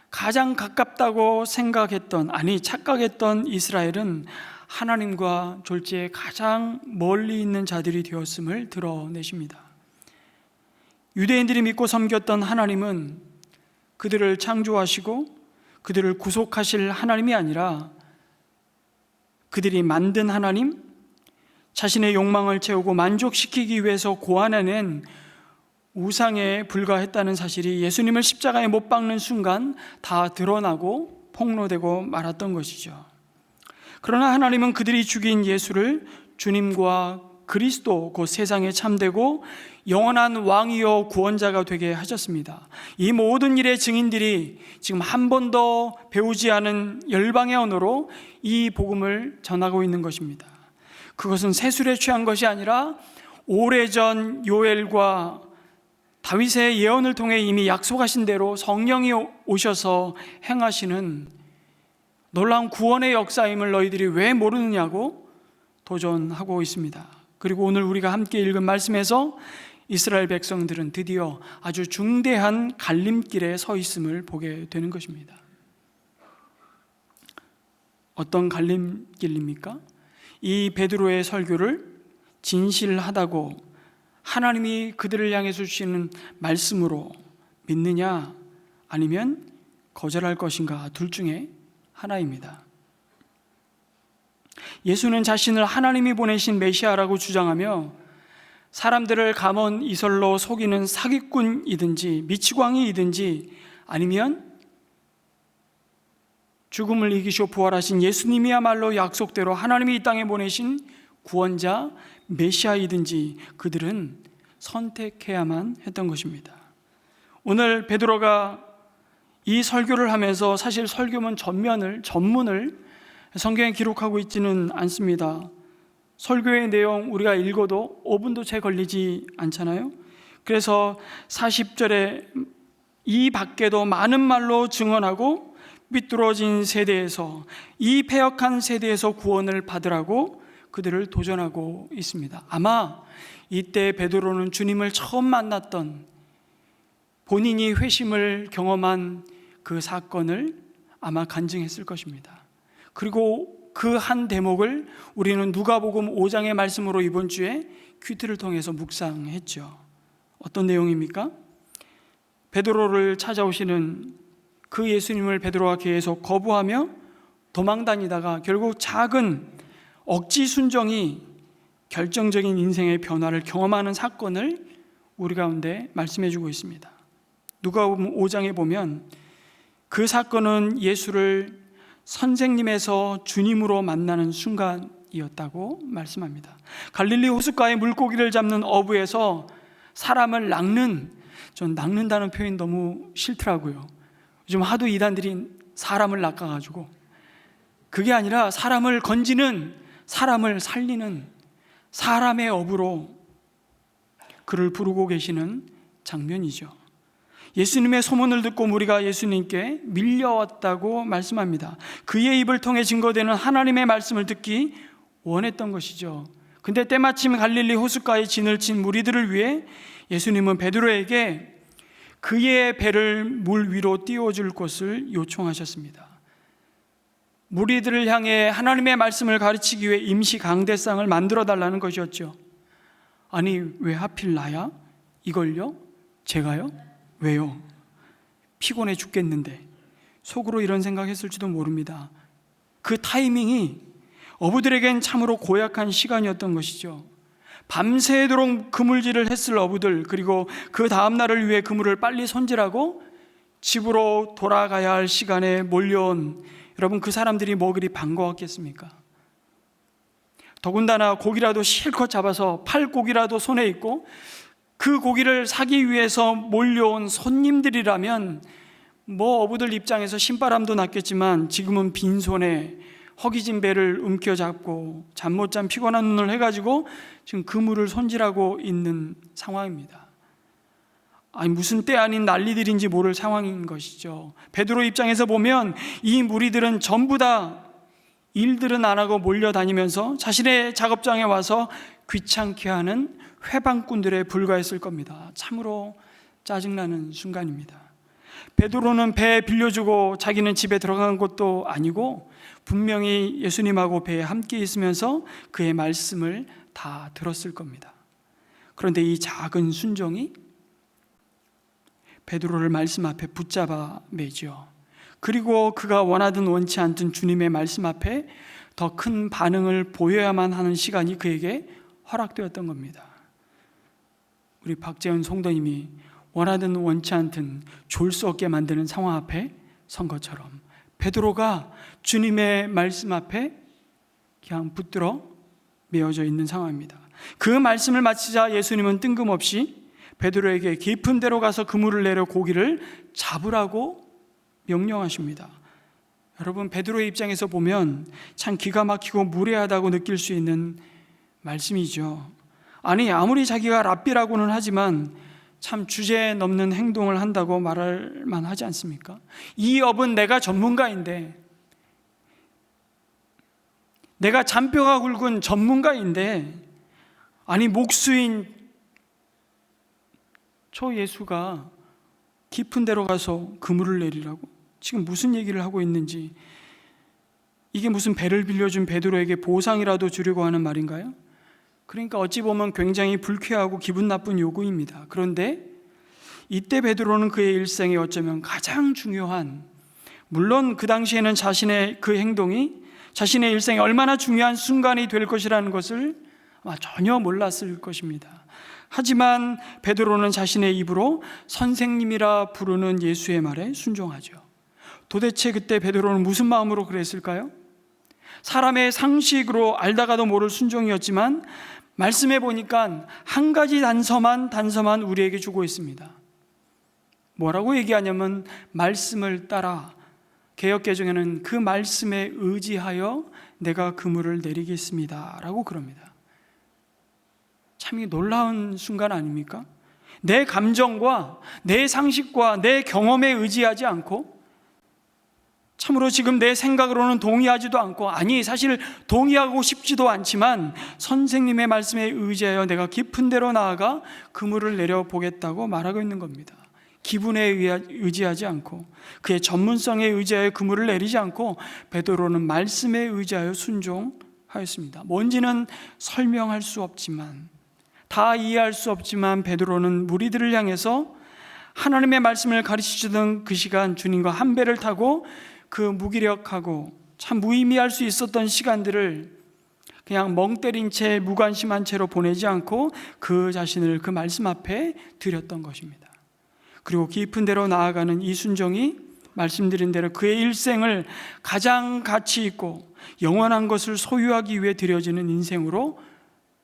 가장 가깝다고 생각했던, 아니 착각했던 이스라엘은 하나님과 졸지에 가장 멀리 있는 자들이 되었음을 드러내십니다. 유대인들이 믿고 섬겼던 하나님은 그들을 창조하시고 그들을 구속하실 하나님이 아니라 그들이 만든 하나님, 자신의 욕망을 채우고 만족시키기 위해서 고안해낸 우상에 불과했다는 사실이 예수님을 십자가에 못 박는 순간 다 드러나고 폭로되고 말았던 것이죠. 그러나 하나님은 그들이 죽인 예수를 주님과 그리스도, 곧 세상에 참되고 영원한 왕이요 구원자가 되게 하셨습니다. 이 모든 일의 증인들이 지금 한 번도 배우지 않은 열방의 언어로 이 복음을 전하고 있는 것입니다. 그것은 세술에 취한 것이 아니라 오래전 요엘과 다윗의 예언을 통해 이미 약속하신 대로 성령이 오셔서 행하시는 놀라운 구원의 역사임을 너희들이 왜 모르느냐고 도전하고 있습니다. 그리고 오늘 우리가 함께 읽은 말씀에서 이스라엘 백성들은 드디어 아주 중대한 갈림길에 서 있음을 보게 되는 것입니다. 어떤 갈림길입니까? 이 베드로의 설교를 진실하다고 하나님이 그들을 향해서 주시는 말씀으로 믿느냐, 아니면 거절할 것인가, 둘 중에 하나입니다. 예수는 자신을 하나님이 보내신 메시아라고 주장하며 사람들을 감언 이설로 속이는 사기꾼이든지 미치광이이든지 아니면 죽음을 이기시고 부활하신 예수님이야말로 약속대로 하나님이 이 땅에 보내신 구원자 메시아이든지 그들은 선택해야만 했던 것입니다. 오늘 베드로가 이 설교를 하면서 사실 설교문 전문을 성경에 기록하고 있지는 않습니다. 설교의 내용 우리가 읽어도 5분도 채 걸리지 않잖아요. 그래서 40절에 이 밖에도 많은 말로 증언하고 삐뚤어진 세대에서, 이 패역한 세대에서 구원을 받으라고 그들을 도전하고 있습니다. 아마 이때 베드로는 주님을 처음 만났던, 본인이 회심을 경험한 그 사건을 아마 간증했을 것입니다. 그리고 그 한 대목을 우리는 누가복음 5장의 말씀으로 이번 주에 큐티를 통해서 묵상했죠. 어떤 내용입니까? 베드로를 찾아오시는 그 예수님을 베드로가 계속 거부하며 도망다니다가 결국 작은 억지 순종이 결정적인 인생의 변화를 경험하는 사건을 우리 가운데 말씀해주고 있습니다. 누가복음 5장에 보면 그 사건은 예수를 선생님에서 주님으로 만나는 순간이었다고 말씀합니다. 갈릴리 호숫가에 물고기를 잡는 어부에서 사람을 전 낚는다는 표현 너무 싫더라고요. 요즘 하도 이단들이 사람을 낚아가지고, 그게 아니라 사람을 건지는, 사람을 살리는 사람의 어부로 그를 부르고 계시는 장면이죠. 예수님의 소문을 듣고 무리가 예수님께 밀려왔다고 말씀합니다. 그의 입을 통해 증거되는 하나님의 말씀을 듣기 원했던 것이죠. 근데 때마침 갈릴리 호숫가에 진을 친 무리들을 위해 예수님은 베드로에게 그의 배를 물 위로 띄워줄 것을 요청하셨습니다. 무리들을 향해 하나님의 말씀을 가르치기 위해 임시 강대상을 만들어 달라는 것이었죠. 아니, 왜 하필 나야? 이걸요? 제가요? 왜요? 피곤해 죽겠는데. 속으로 이런 생각했을지도 모릅니다. 그 타이밍이 어부들에겐 참으로 고약한 시간이었던 것이죠. 밤새도록 그물질을 했을 어부들, 그리고 그 다음 날을 위해 그물을 빨리 손질하고 집으로 돌아가야 할 시간에 몰려온, 여러분, 그 사람들이 뭐 그리 반가웠겠습니까? 더군다나 고기라도 실컷 잡아서 팔고기라도 손에 있고 그 고기를 사기 위해서 몰려온 손님들이라면 뭐 어부들 입장에서 신바람도 났겠지만 지금은 빈손에 허기진 배를 움켜잡고 잠 못 잔 피곤한 눈을 해가지고 지금 그물을 손질하고 있는 상황입니다. 아니, 무슨 때 아닌 난리들인지 모를 상황인 것이죠. 베드로 입장에서 보면 이 무리들은 전부 다 일들은 안 하고 몰려다니면서 자신의 작업장에 와서 귀찮게 하는 회방꾼들에 불과했을 겁니다. 참으로 짜증나는 순간입니다. 베드로는 배 빌려주고 자기는 집에 들어간 것도 아니고 분명히 예수님하고 배에 함께 있으면서 그의 말씀을 다 들었을 겁니다. 그런데 이 작은 순종이 베드로를 말씀 앞에 붙잡아 매죠. 그리고 그가 원하든 원치 않든 주님의 말씀 앞에 더 큰 반응을 보여야만 하는 시간이 그에게 허락되었던 겁니다. 우리 박재훈 성도님이 원하든 원치 않든 좋을 수 없게 만드는 상황 앞에 선 것처럼 베드로가 주님의 말씀 앞에 그냥 붙들어 메어져 있는 상황입니다. 그 말씀을 마치자 예수님은 뜬금없이 베드로에게 깊은 데로 가서 그물을 내려 고기를 잡으라고 명령하십니다. 여러분, 베드로의 입장에서 보면 참 기가 막히고 무례하다고 느낄 수 있는 말씀이죠. 아니, 아무리 자기가 랍비라고는 하지만 참 주제 넘는 행동을 한다고 말할 만하지 않습니까? 이 업은 내가 전문가인데, 내가 잔뼈가 굵은 전문가인데, 아니 목수인 저 예수가 깊은 데로 가서 그물을 내리라고? 지금 무슨 얘기를 하고 있는지, 이게 무슨 배를 빌려준 베드로에게 보상이라도 주려고 하는 말인가요? 그러니까 어찌 보면 굉장히 불쾌하고 기분 나쁜 요구입니다. 그런데 이때 베드로는 그의 일생에 어쩌면 가장 중요한, 물론 그 당시에는 자신의 그 행동이 자신의 일생에 얼마나 중요한 순간이 될 것이라는 것을 아마 전혀 몰랐을 것입니다. 하지만 베드로는 자신의 입으로 선생님이라 부르는 예수의 말에 순종하죠. 도대체 그때 베드로는 무슨 마음으로 그랬을까요? 사람의 상식으로 알다가도 모를 순종이었지만 말씀해 보니까 한 가지 단서만 우리에게 주고 있습니다. 뭐라고 얘기하냐면 말씀을 따라, 개역개정에는 그 말씀에 의지하여 내가 그물을 내리겠습니다 라고 그럽니다. 참 놀라운 순간 아닙니까? 내 감정과 내 상식과 내 경험에 의지하지 않고, 참으로 지금 내 생각으로는 동의하지도 않고, 아니 사실 동의하고 싶지도 않지만 선생님의 말씀에 의지하여 내가 깊은 데로 나아가 그물을 내려보겠다고 말하고 있는 겁니다. 기분에 의지하지 않고, 그의 전문성에 의지하여 그물을 내리지 않고 베드로는 말씀에 의지하여 순종하였습니다. 뭔지는 설명할 수 없지만, 다 이해할 수 없지만 베드로는 무리들을 향해서 하나님의 말씀을 가르치시던 그 시간, 주님과 한 배를 타고 그 무기력하고 참 무의미할 수 있었던 시간들을 그냥 멍 때린 채 무관심한 채로 보내지 않고 그 자신을 그 말씀 앞에 드렸던 것입니다. 그리고 깊은 데로 나아가는 이 순종이 말씀드린 대로 그의 일생을 가장 가치 있고 영원한 것을 소유하기 위해 드려지는 인생으로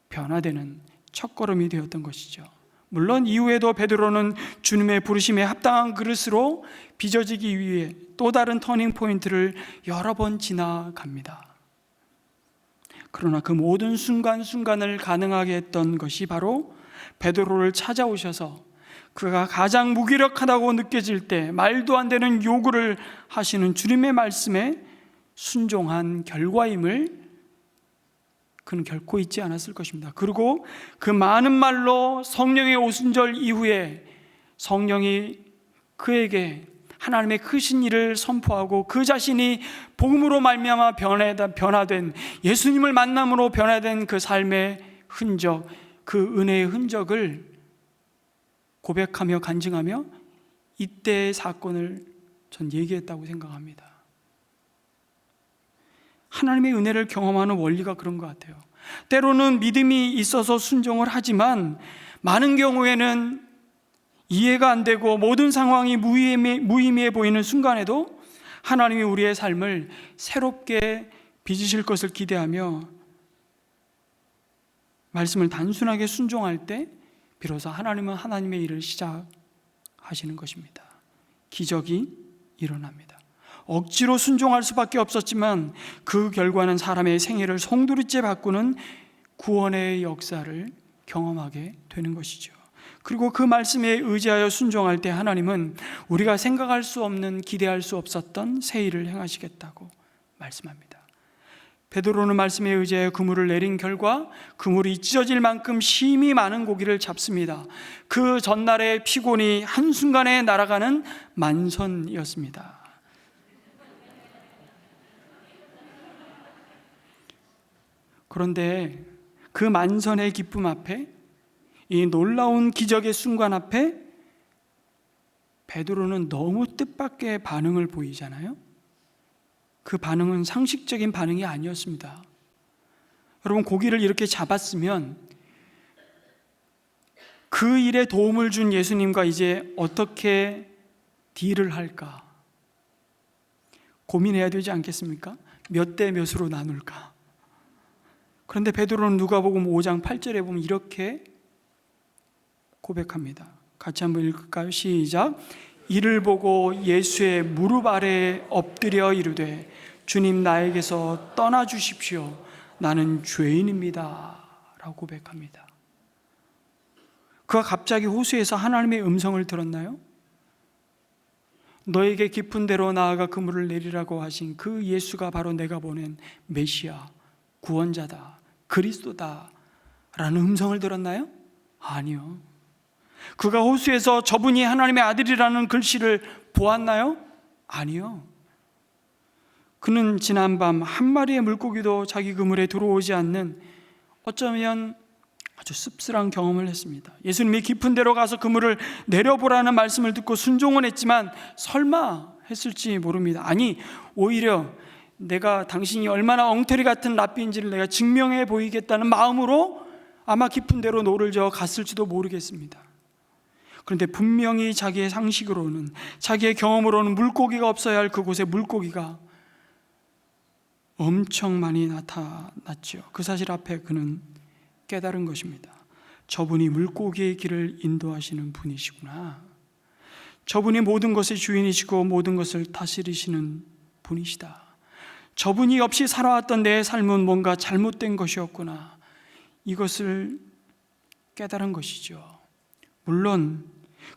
변화되는 첫걸음이 되었던 것이죠. 물론 이후에도 베드로는 주님의 부르심에 합당한 그릇으로 빚어지기 위해 또 다른 터닝 포인트를 여러 번 지나갑니다. 그러나 그 모든 순간순간을 가능하게 했던 것이 바로 베드로를 찾아오셔서 그가 가장 무기력하다고 느껴질 때 말도 안 되는 요구를 하시는 주님의 말씀에 순종한 결과임을 그는 결코 잊지 않았을 것입니다. 그리고 그 많은 말로 성령의 오순절 이후에 성령이 그에게 하나님의 크신 일을 선포하고 그 자신이 복음으로 말미암아 변화된, 예수님을 만남으로 변화된 그 삶의 흔적, 그 은혜의 흔적을 고백하며 간증하며 이때의 사건을 전 얘기했다고 생각합니다. 하나님의 은혜를 경험하는 원리가 그런 것 같아요. 때로는 믿음이 있어서 순종을 하지만 많은 경우에는 이해가 안 되고 모든 상황이 무의미해 보이는 순간에도 하나님이 우리의 삶을 새롭게 빚으실 것을 기대하며 말씀을 단순하게 순종할 때 비로소 하나님은 하나님의 일을 시작하시는 것입니다. 기적이 일어납니다. 억지로 순종할 수밖에 없었지만 그 결과는 사람의 생애를 송두리째 바꾸는 구원의 역사를 경험하게 되는 것이죠. 그리고 그 말씀에 의지하여 순종할 때 하나님은 우리가 생각할 수 없는, 기대할 수 없었던 새 일을 행하시겠다고 말씀합니다. 베드로는 말씀에 의지하여 그물을 내린 결과 그물이 찢어질 만큼 힘이 많은 고기를 잡습니다. 그 전날의 피곤이 한순간에 날아가는 만선이었습니다. 그런데 그 만선의 기쁨 앞에, 이 놀라운 기적의 순간 앞에 베드로는 너무 뜻밖의 반응을 보이잖아요. 그 반응은 상식적인 반응이 아니었습니다. 여러분, 고기를 이렇게 잡았으면 그 일에 도움을 준 예수님과 이제 어떻게 딜을 할까 고민해야 되지 않겠습니까? 몇 대 몇으로 나눌까? 그런데 베드로는 누가복음 5장 8절에 보면 이렇게 고백합니다. 같이 한번 읽을까요? 시작. 이를 보고 예수의 무릎 아래에 엎드려 이르되 주님, 나에게서 떠나 주십시오. 나는 죄인입니다. 라고 고백합니다. 그가 갑자기 호수에서 하나님의 음성을 들었나요? 너에게 깊은 데로 나아가 그물을 내리라고 하신 그 예수가 바로 내가 보낸 메시아, 구원자다, 그리스도다 라는 음성을 들었나요? 아니요. 그가 호수에서 저분이 하나님의 아들이라는 글씨를 보았나요? 아니요. 그는 지난밤 한 마리의 물고기도 자기 그물에 들어오지 않는 어쩌면 아주 씁쓸한 경험을 했습니다. 예수님이 깊은 데로 가서 그물을 내려보라는 말씀을 듣고 순종은 했지만 설마 했을지 모릅니다. 아니, 오히려 내가 당신이 얼마나 엉터리 같은 랍비인지를 내가 증명해 보이겠다는 마음으로 아마 깊은 데로 노를 저어 갔을지도 모르겠습니다. 그런데 분명히 자기의 상식으로는, 자기의 경험으로는 물고기가 없어야 할 그곳에 물고기가 엄청 많이 나타났죠. 그 사실 앞에 그는 깨달은 것입니다. 저분이 물고기의 길을 인도하시는 분이시구나. 저분이 모든 것의 주인이시고 모든 것을 다스리시는 분이시다. 저분이 없이 살아왔던 내 삶은 뭔가 잘못된 것이었구나. 이것을 깨달은 것이죠. 물론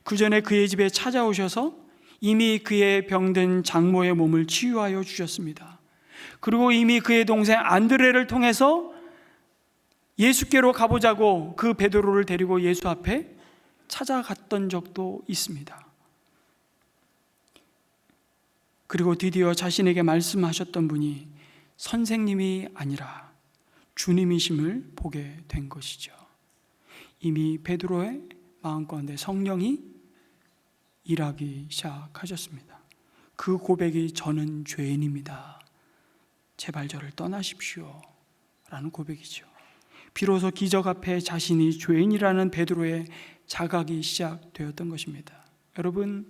그 전에 그의 집에 찾아오셔서 이미 그의 병든 장모의 몸을 치유하여 주셨습니다. 그리고 이미 그의 동생 안드레를 통해서 예수께로 가보자고 그 베드로를 데리고 예수 앞에 찾아갔던 적도 있습니다. 그리고 드디어 자신에게 말씀하셨던 분이 선생님이 아니라 주님이심을 보게 된 것이죠. 이미 베드로의 마음 가운데 성령이 일하기 시작하셨습니다. 그 고백이 저는 죄인입니다. 제발 저를 떠나십시오. 라는 고백이죠. 비로소 기적 앞에 자신이 죄인이라는 베드로의 자각이 시작되었던 것입니다. 여러분,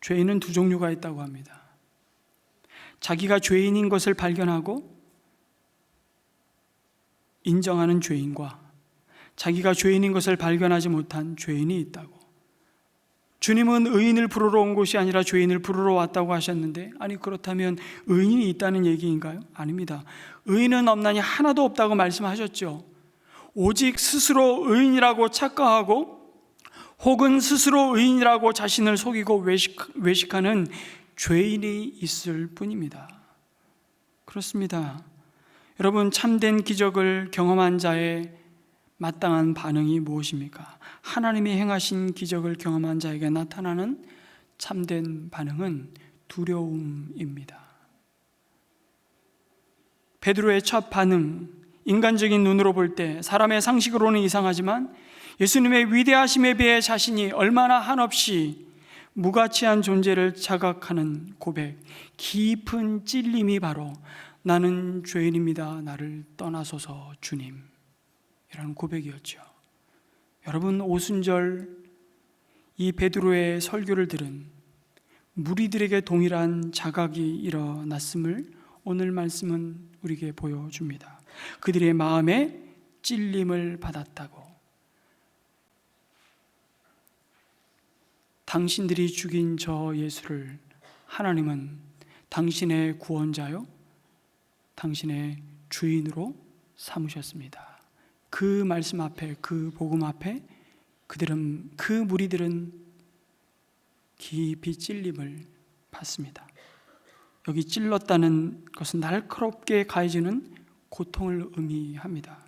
죄인은 두 종류가 있다고 합니다. 자기가 죄인인 것을 발견하고 인정하는 죄인과 자기가 죄인인 것을 발견하지 못한 죄인이 있다고. 주님은 의인을 부르러 온 곳이 아니라 죄인을 부르러 왔다고 하셨는데, 아니 그렇다면 의인이 있다는 얘기인가요? 아닙니다. 의인은 없나니 하나도 없다고 말씀하셨죠. 오직 스스로 의인이라고 착각하고 혹은 스스로 의인이라고 자신을 속이고 외식하는 죄인이 있을 뿐입니다. 그렇습니다. 여러분, 참된 기적을 경험한 자의 마땅한 반응이 무엇입니까? 하나님이 행하신 기적을 경험한 자에게 나타나는 참된 반응은 두려움입니다. 베드로의 첫 반응, 인간적인 눈으로 볼 때 사람의 상식으로는 이상하지만 예수님의 위대하심에 비해 자신이 얼마나 한없이 무가치한 존재를 자각하는 고백, 깊은 찔림이 바로 나는 죄인입니다. 나를 떠나소서 주님 이라는 고백이었죠. 여러분, 오순절 이 베드로의 설교를 들은 무리들에게 동일한 자각이 일어났음을 오늘 말씀은 우리에게 보여줍니다. 그들의 마음에 찔림을 받았다고. 당신들이 죽인 저 예수를 하나님은 당신의 구원자요, 당신의 주인으로 삼으셨습니다. 그 말씀 앞에, 그 복음 앞에 그 무리들은 깊이 찔림을 받습니다. 여기 찔렀다는 것은 날카롭게 가해지는 고통을 의미합니다.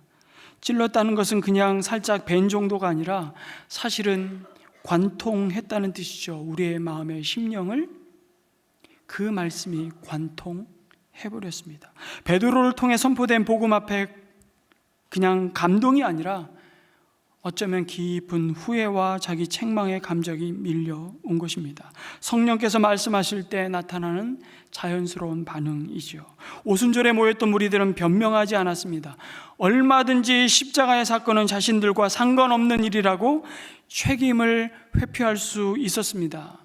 찔렀다는 것은 그냥 살짝 벤 정도가 아니라 사실은 관통했다는 뜻이죠. 우리의 마음의 심령을 그 말씀이 관통해버렸습니다. 베드로를 통해 선포된 복음 앞에 그냥 감동이 아니라 어쩌면 깊은 후회와 자기 책망의 감정이 밀려온 것입니다. 성령께서 말씀하실 때 나타나는 자연스러운 반응이죠. 오순절에 모였던 무리들은 변명하지 않았습니다. 얼마든지 십자가의 사건은 자신들과 상관없는 일이라고 책임을 회피할 수 있었습니다.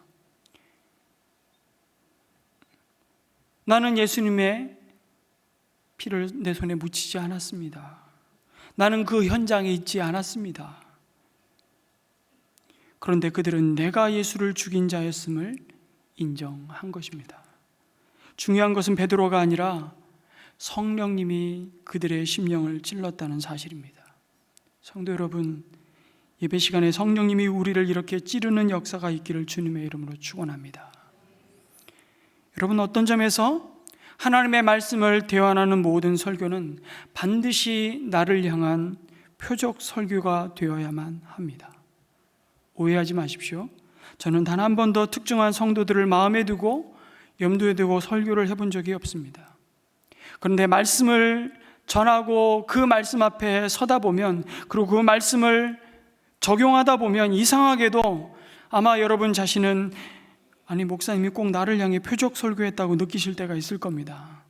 나는 예수님의 피를 내 손에 묻히지 않았습니다. 나는 그 현장에 있지 않았습니다. 그런데 그들은 내가 예수를 죽인 자였음을 인정한 것입니다. 중요한 것은 베드로가 아니라 성령님이 그들의 심령을 찔렀다는 사실입니다. 성도 여러분, 예배 시간에 성령님이 우리를 이렇게 찌르는 역사가 있기를 주님의 이름으로 축원합니다. 여러분, 어떤 점에서 하나님의 말씀을 대환하는 모든 설교는 반드시 나를 향한 표적 설교가 되어야만 합니다. 오해하지 마십시오. 저는 단 한 번도 특정한 성도들을 마음에 두고 염두에 두고 설교를 해본 적이 없습니다. 그런데 말씀을 전하고 그 말씀 앞에 서다 보면, 그리고 그 말씀을 적용하다 보면 이상하게도 아마 여러분 자신은 아니, 목사님이 꼭 나를 향해 표적 설교했다고 느끼실 때가 있을 겁니다.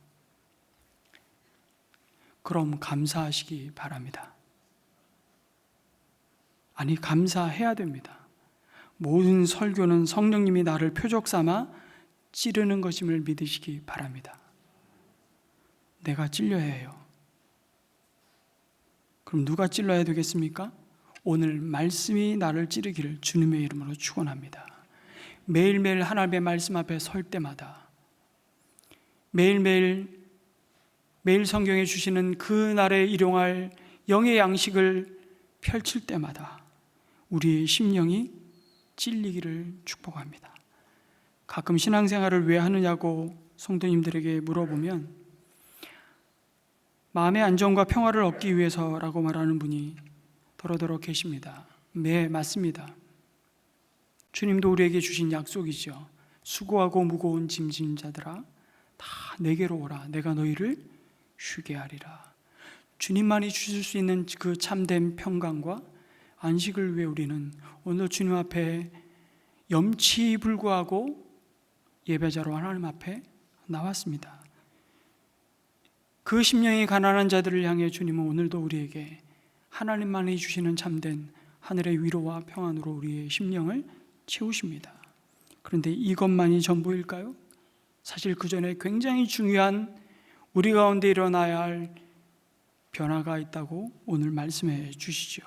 그럼 감사하시기 바랍니다. 아니, 감사해야 됩니다. 모든 설교는 성령님이 나를 표적 삼아 찌르는 것임을 믿으시기 바랍니다. 내가 찔려야 해요. 그럼 누가 찔러야 되겠습니까? 오늘 말씀이 나를 찌르기를 주님의 이름으로 축원합니다. 매일매일 하나님의 말씀 앞에 설 때마다, 매일 성경에 주시는 그날에 일용할 영의 양식을 펼칠 때마다 우리의 심령이 찔리기를 축복합니다. 가끔 신앙생활을 왜 하느냐고 성도님들에게 물어보면 마음의 안정과 평화를 얻기 위해서라고 말하는 분이 더러더러 계십니다. 네, 맞습니다. 주님도 우리에게 주신 약속이죠. 수고하고 무거운 짐진 자들아 다 내게로 오라. 내가 너희를 쉬게 하리라. 주님만이 주실 수 있는 그 참된 평강과 안식을 위해 우리는 오늘 주님 앞에 염치불구하고 예배자로 하나님 앞에 나왔습니다. 그 심령이 가난한 자들을 향해 주님은 오늘도 우리에게 하나님만이 주시는 참된 하늘의 위로와 평안으로 우리의 심령을 채우십니다. 그런데 이것만이 전부일까요? 사실 그 전에 굉장히 중요한 우리 가운데 일어나야 할 변화가 있다고 오늘 말씀해 주시죠.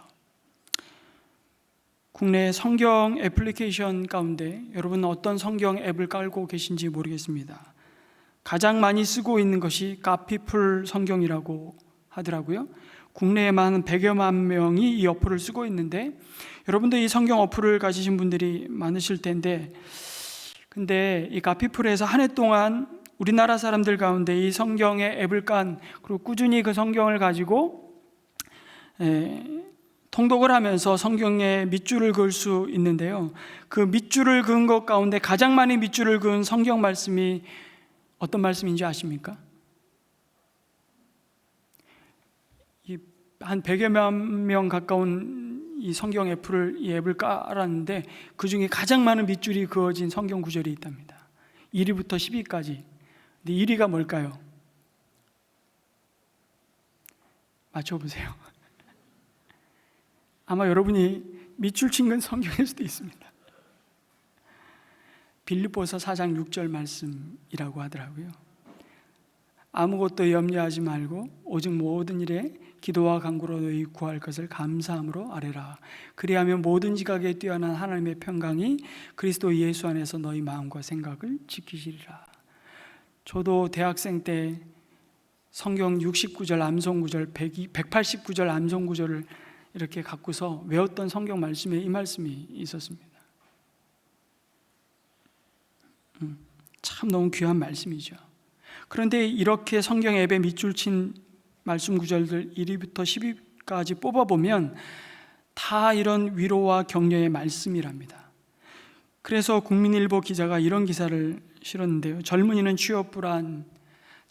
국내 성경 애플리케이션 가운데 여러분 어떤 성경 앱을 깔고 계신지 모르겠습니다. 가장 많이 쓰고 있는 것이 가피풀 성경이라고 하더라고요. 국내에만 100여만 명이 이 어플을 쓰고 있는데 여러분도 이 성경 어플을 가지신 분들이 많으실 텐데, 근데 이 가피풀에서 한 해 동안 우리나라 사람들 가운데 이 성경의 앱을 깐, 그리고 꾸준히 그 성경을 가지고 통독을 하면서 성경에 밑줄을 그을 수 있는데요. 그 밑줄을 그은 것 가운데 가장 많이 밑줄을 그은 성경 말씀이 어떤 말씀인지 아십니까? 한 100여 명 가까운 이 성경 이 앱을 깔았는데 그 중에 가장 많은 밑줄이 그어진 성경 구절이 있답니다. 1위부터 10위까지. 근데 1위가 뭘까요? 맞춰보세요. 아마 여러분이 밑줄 친 건 성경일 수도 있습니다. 빌립보서 4장 6절 말씀이라고 하더라고요. 아무것도 염려하지 말고 오직 모든 일에 기도와 간구로 너희 구할 것을 감사함으로 아뢰라. 그리하면 모든 지각에 뛰어난 하나님의 평강이 그리스도 예수 안에서 너희 마음과 생각을 지키시리라. 저도 대학생 때 성경 69절 암송구절, 189절 암송구절을 이렇게 갖고서 외웠던 성경 말씀에 이 말씀이 있었습니다. 참 너무 귀한 말씀이죠. 그런데 이렇게 성경 앱에 밑줄 친 말씀 구절들 1위부터 10위까지 뽑아보면 다 이런 위로와 격려의 말씀이랍니다. 그래서 국민일보 기자가 이런 기사를 실었는데요. 젊은이는 취업 불안,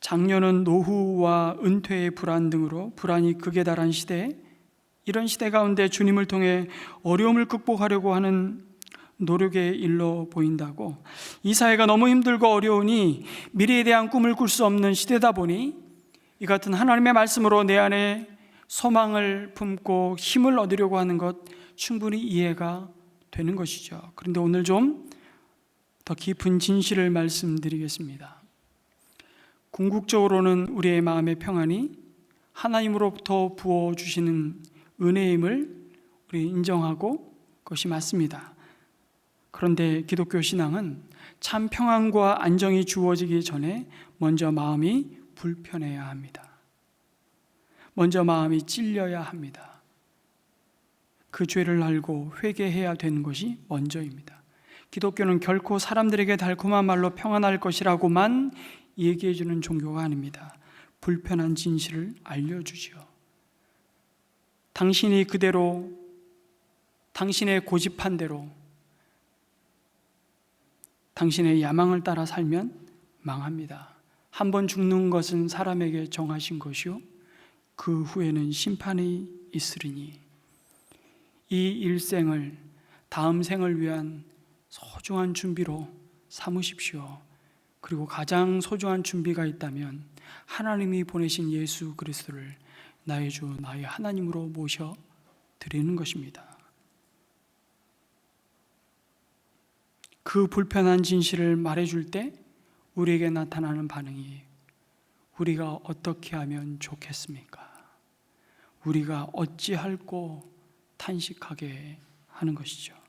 장년은 노후와 은퇴의 불안 등으로 불안이 극에 달한 시대, 이런 시대 가운데 주님을 통해 어려움을 극복하려고 하는 노력의 일로 보인다고, 이 사회가 너무 힘들고 어려우니 미래에 대한 꿈을 꿀 수 없는 시대다 보니 이 같은 하나님의 말씀으로 내 안에 소망을 품고 힘을 얻으려고 하는 것 충분히 이해가 되는 것이죠. 그런데 오늘 좀 더 깊은 진실을 말씀드리겠습니다. 궁극적으로는 우리의 마음의 평안이 하나님으로부터 부어주시는 은혜임을 우리 인정하고 그것이 맞습니다. 그런데 기독교 신앙은 참 평안과 안정이 주어지기 전에 먼저 마음이 불편해야 합니다. 먼저 마음이 찔려야 합니다. 그 죄를 알고 회개해야 되는 것이 먼저입니다. 기독교는 결코 사람들에게 달콤한 말로 평안할 것이라고만 얘기해 주는 종교가 아닙니다. 불편한 진실을 알려주지요. 당신이 그대로, 당신의 고집한 대로, 당신의 야망을 따라 살면 망합니다. 한 번 죽는 것은 사람에게 정하신 것이요 그 후에는 심판이 있으리니 이 일생을 다음 생을 위한 소중한 준비로 삼으십시오. 그리고 가장 소중한 준비가 있다면 하나님이 보내신 예수 그리스도를 나의 주, 나의 하나님으로 모셔 드리는 것입니다. 그 불편한 진실을 말해줄 때 우리에게 나타나는 반응이 우리가 어떻게 하면 좋겠습니까? 우리가 어찌할꼬 탄식하게 하는 것이죠.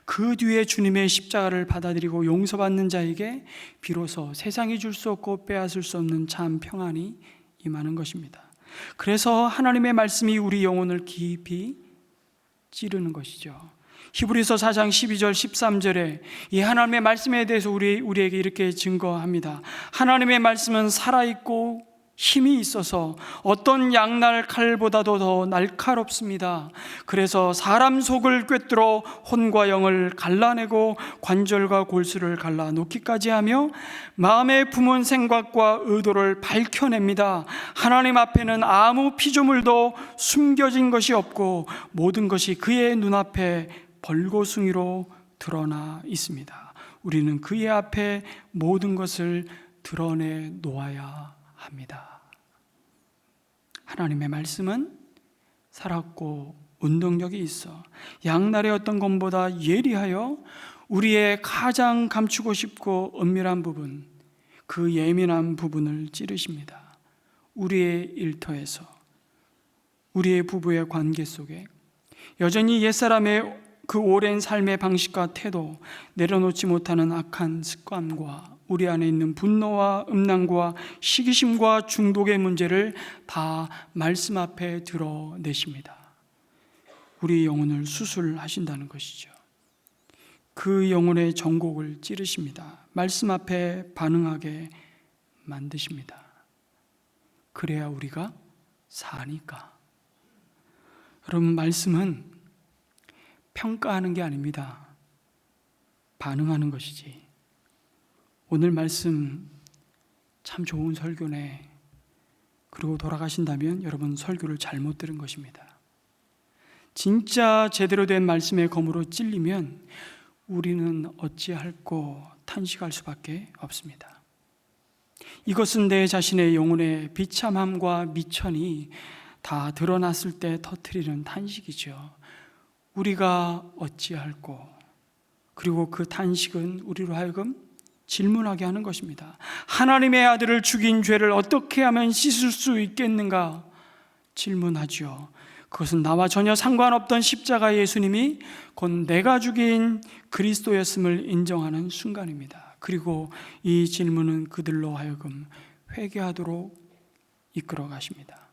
그 뒤에 주님의 십자가를 받아들이고 용서받는 자에게 비로소 세상이 줄 수 없고 빼앗을 수 없는 참 평안이 임하는 것입니다. 그래서 하나님의 말씀이 우리 영혼을 깊이 찌르는 것이죠. 히브리서 4장 12절 13절에 이 하나님의 말씀에 대해서 우리에게 이렇게 증거합니다. 하나님의 말씀은 살아있고 힘이 있어서 어떤 양날 칼보다도 더 날카롭습니다. 그래서 사람 속을 꿰뚫어 혼과 영을 갈라내고 관절과 골수를 갈라놓기까지 하며 마음에 품은 생각과 의도를 밝혀냅니다. 하나님 앞에는 아무 피조물도 숨겨진 것이 없고 모든 것이 그의 눈앞에 벌거숭이로 드러나 있습니다. 우리는 그의 앞에 모든 것을 드러내 놓아야 합니다. 하나님의 말씀은 살았고 운동력이 있어 양날의 어떤 검보다 예리하여 우리의 가장 감추고 싶고 은밀한 부분, 그 예민한 부분을 찌르십니다. 우리의 일터에서, 우리의 부부의 관계 속에 여전히 옛사람의 그 오랜 삶의 방식과 태도, 내려놓지 못하는 악한 습관과 우리 안에 있는 분노와 음란과 시기심과 중독의 문제를 다 말씀 앞에 드러내십니다. 우리 영혼을 수술하신다는 것이죠. 그 영혼의 정곡을 찌르십니다. 말씀 앞에 반응하게 만드십니다. 그래야 우리가 사니까. 여러분, 말씀은 평가하는 게 아닙니다. 반응하는 것이지. 오늘 말씀 참 좋은 설교네. 그리고 돌아가신다면 여러분 설교를 잘못 들은 것입니다. 진짜 제대로 된 말씀의 검으로 찔리면 우리는 어찌할꼬 탄식할 수밖에 없습니다. 이것은 내 자신의 영혼의 비참함과 미천이 다 드러났을 때 터뜨리는 탄식이죠. 우리가 어찌할꼬. 그리고 그 탄식은 우리로 하여금 질문하게 하는 것입니다. 하나님의 아들을 죽인 죄를 어떻게 하면 씻을 수 있겠는가 질문하죠. 그것은 나와 전혀 상관없던 십자가 예수님이 곧 내가 죽인 그리스도였음을 인정하는 순간입니다. 그리고 이 질문은 그들로 하여금 회개하도록 이끌어 가십니다.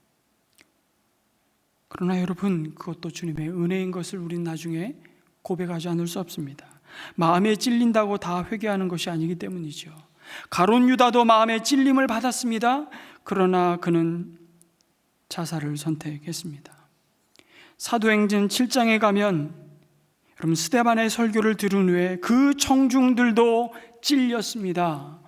그러나 여러분, 그것도 주님의 은혜인 것을 우린 나중에 고백하지 않을 수 없습니다. 마음에 찔린다고 다 회개하는 것이 아니기 때문이죠. 가룟 유다도 마음의 찔림을 받았습니다. 그러나 그는 자살을 선택했습니다. 사도행전 7장에 가면 여러분 스데반의 설교를 들은 후에 그 청중들도 찔렸습니다.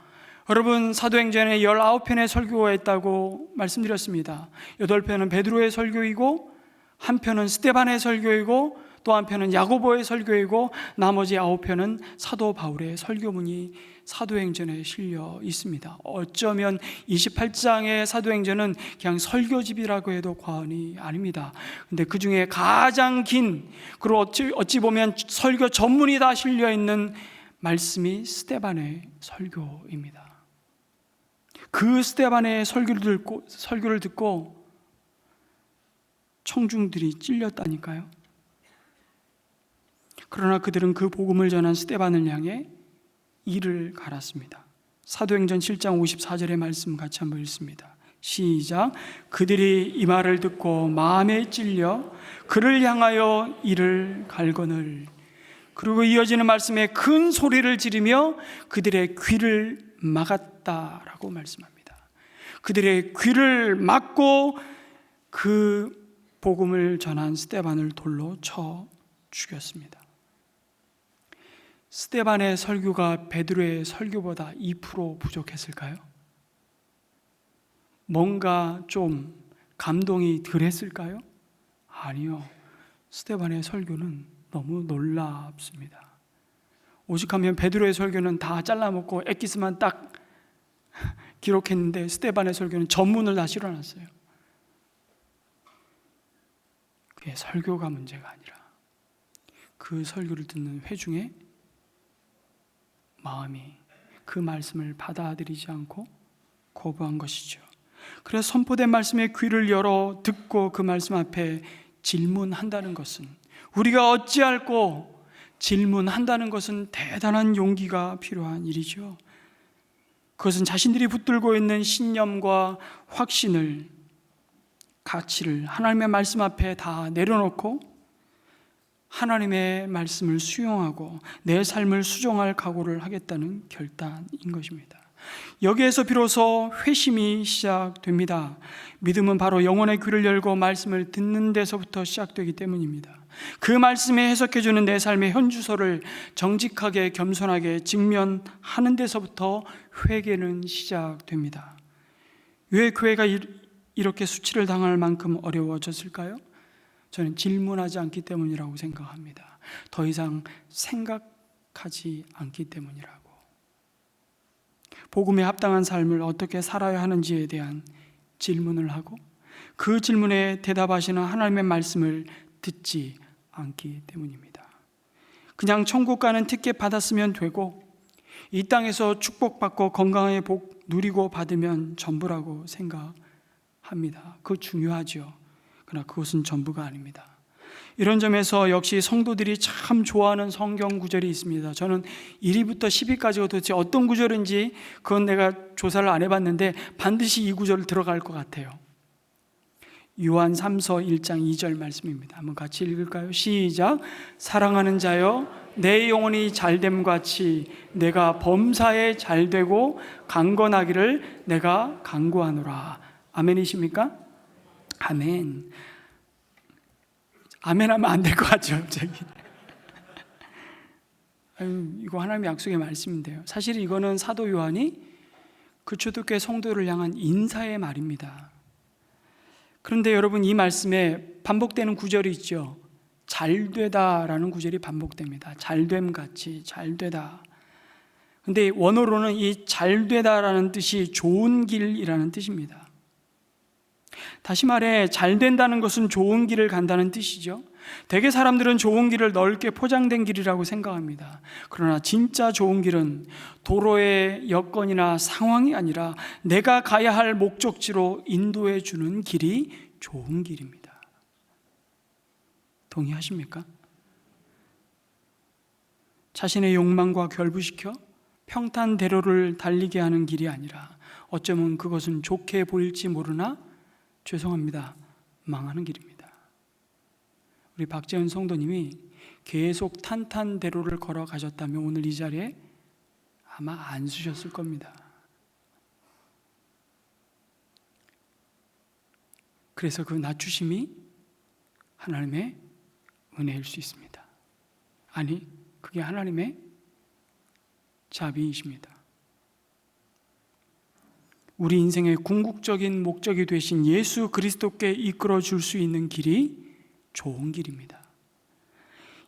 여러분 사도행전에 19편의 설교가 있다고 말씀드렸습니다. 8편은 베드로의 설교이고 한 편은 스데반의 설교이고 또 한편은 야고보의 설교이고 나머지 9편은 사도 바울의 설교문이 사도행전에 실려 있습니다. 어쩌면 28장의 사도행전은 그냥 설교집이라고 해도 과언이 아닙니다. 근데 그 중에 가장 긴, 그리고 어찌 보면 설교 전문이 다 실려 있는 말씀이 스데반의 설교입니다. 그 스데반의 설교를 듣고 청중들이 찔렸다니까요. 그러나 그들은 그 복음을 전한 스데반을 향해 이를 갈았습니다. 사도행전 7장 54절의 말씀 같이 한번 읽습니다. 시작. 그들이 이 말을 듣고 마음에 찔려 그를 향하여 이를 갈거늘. 그리고 이어지는 말씀에 큰 소리를 지르며 그들의 귀를 막았다라고 말씀합니다. 그들의 귀를 막고 그 복음을 전한 스데반을 돌로 쳐 죽였습니다. 스데반의 설교가 베드로의 설교보다 2% 부족했을까요? 뭔가 좀 감동이 덜 했을까요? 아니요. 스데반의 설교는 너무 놀랍습니다. 오직하면 베드로의 설교는 다 잘라먹고 엑기스만 딱 기록했는데 스데반의 설교는 전문을 다 실어놨어요. 그게 설교가 문제가 아니라 그 설교를 듣는 회중의 마음이 그 말씀을 받아들이지 않고 거부한 것이죠. 그래서 선포된 말씀에 귀를 열어 듣고 그 말씀 앞에 질문한다는 것은, 우리가 어찌할꼬 질문한다는 것은 대단한 용기가 필요한 일이죠. 그것은 자신들이 붙들고 있는 신념과 확신을, 가치를 하나님의 말씀 앞에 다 내려놓고 하나님의 말씀을 수용하고 내 삶을 수정할 각오를 하겠다는 결단인 것입니다. 여기에서 비로소 회심이 시작됩니다. 믿음은 바로 영혼의 귀를 열고 말씀을 듣는 데서부터 시작되기 때문입니다. 그 말씀에 해석해주는 내 삶의 현주소를 정직하게 겸손하게 직면하는 데서부터 회개는 시작됩니다. 왜 교회가 이렇게 수치를 당할 만큼 어려워졌을까요? 저는 질문하지 않기 때문이라고 생각합니다. 더 이상 생각하지 않기 때문이라고. 복음에 합당한 삶을 어떻게 살아야 하는지에 대한 질문을 하고 그 질문에 대답하시는 하나님의 말씀을 듣지 않기 때문입니다. 그냥 천국 가는 티켓 받았으면 되고 이 땅에서 축복받고 건강하게 복 누리고 받으면 전부라고 생각합니다. 그거 중요하죠. 그러나 그것은 전부가 아닙니다. 이런 점에서 역시 성도들이 참 좋아하는 성경 구절이 있습니다. 저는 1위부터 10위까지가 도대체 어떤 구절인지 그건 내가 조사를 안 해봤는데 반드시 이 구절을 들어갈 것 같아요. 요한 3서 1장 2절 말씀입니다. 한번 같이 읽을까요? 시작. 사랑하는 자여 내 영혼이 잘됨 같이 내가 범사에 잘되고 강건하기를 내가 간구하노라. 아멘이십니까? 아멘. 아멘 하면 안 될 것 같죠, 갑자기. 이거 하나님의 약속의 말씀인데요. 사실 이거는 사도 요한이 그 초대교회 성도를 향한 인사의 말입니다. 그런데 여러분, 이 말씀에 반복되는 구절이 있죠. 잘되다라는 구절이 반복됩니다. 잘됨 같이, 잘되다. 근데 원어로는 이 잘되다라는 뜻이 좋은 길이라는 뜻입니다. 다시 말해 잘 된다는 것은 좋은 길을 간다는 뜻이죠. 대개 사람들은 좋은 길을 넓게 포장된 길이라고 생각합니다. 그러나 진짜 좋은 길은 도로의 여건이나 상황이 아니라 내가 가야 할 목적지로 인도해 주는 길이 좋은 길입니다. 동의하십니까? 자신의 욕망과 결부시켜 평탄대로를 달리게 하는 길이 아니라 어쩌면 그것은 좋게 보일지 모르나 죄송합니다, 망하는 길입니다. 우리 박재현 성도님이 계속 탄탄대로를 걸어가셨다면 오늘 이 자리에 아마 안 쓰셨을 겁니다. 그래서 그 낮추심이 하나님의 은혜일 수 있습니다. 아니, 그게 하나님의 자비이십니다. 우리 인생의 궁극적인 목적이 되신 예수 그리스도께 이끌어 줄 수 있는 길이 좋은 길입니다.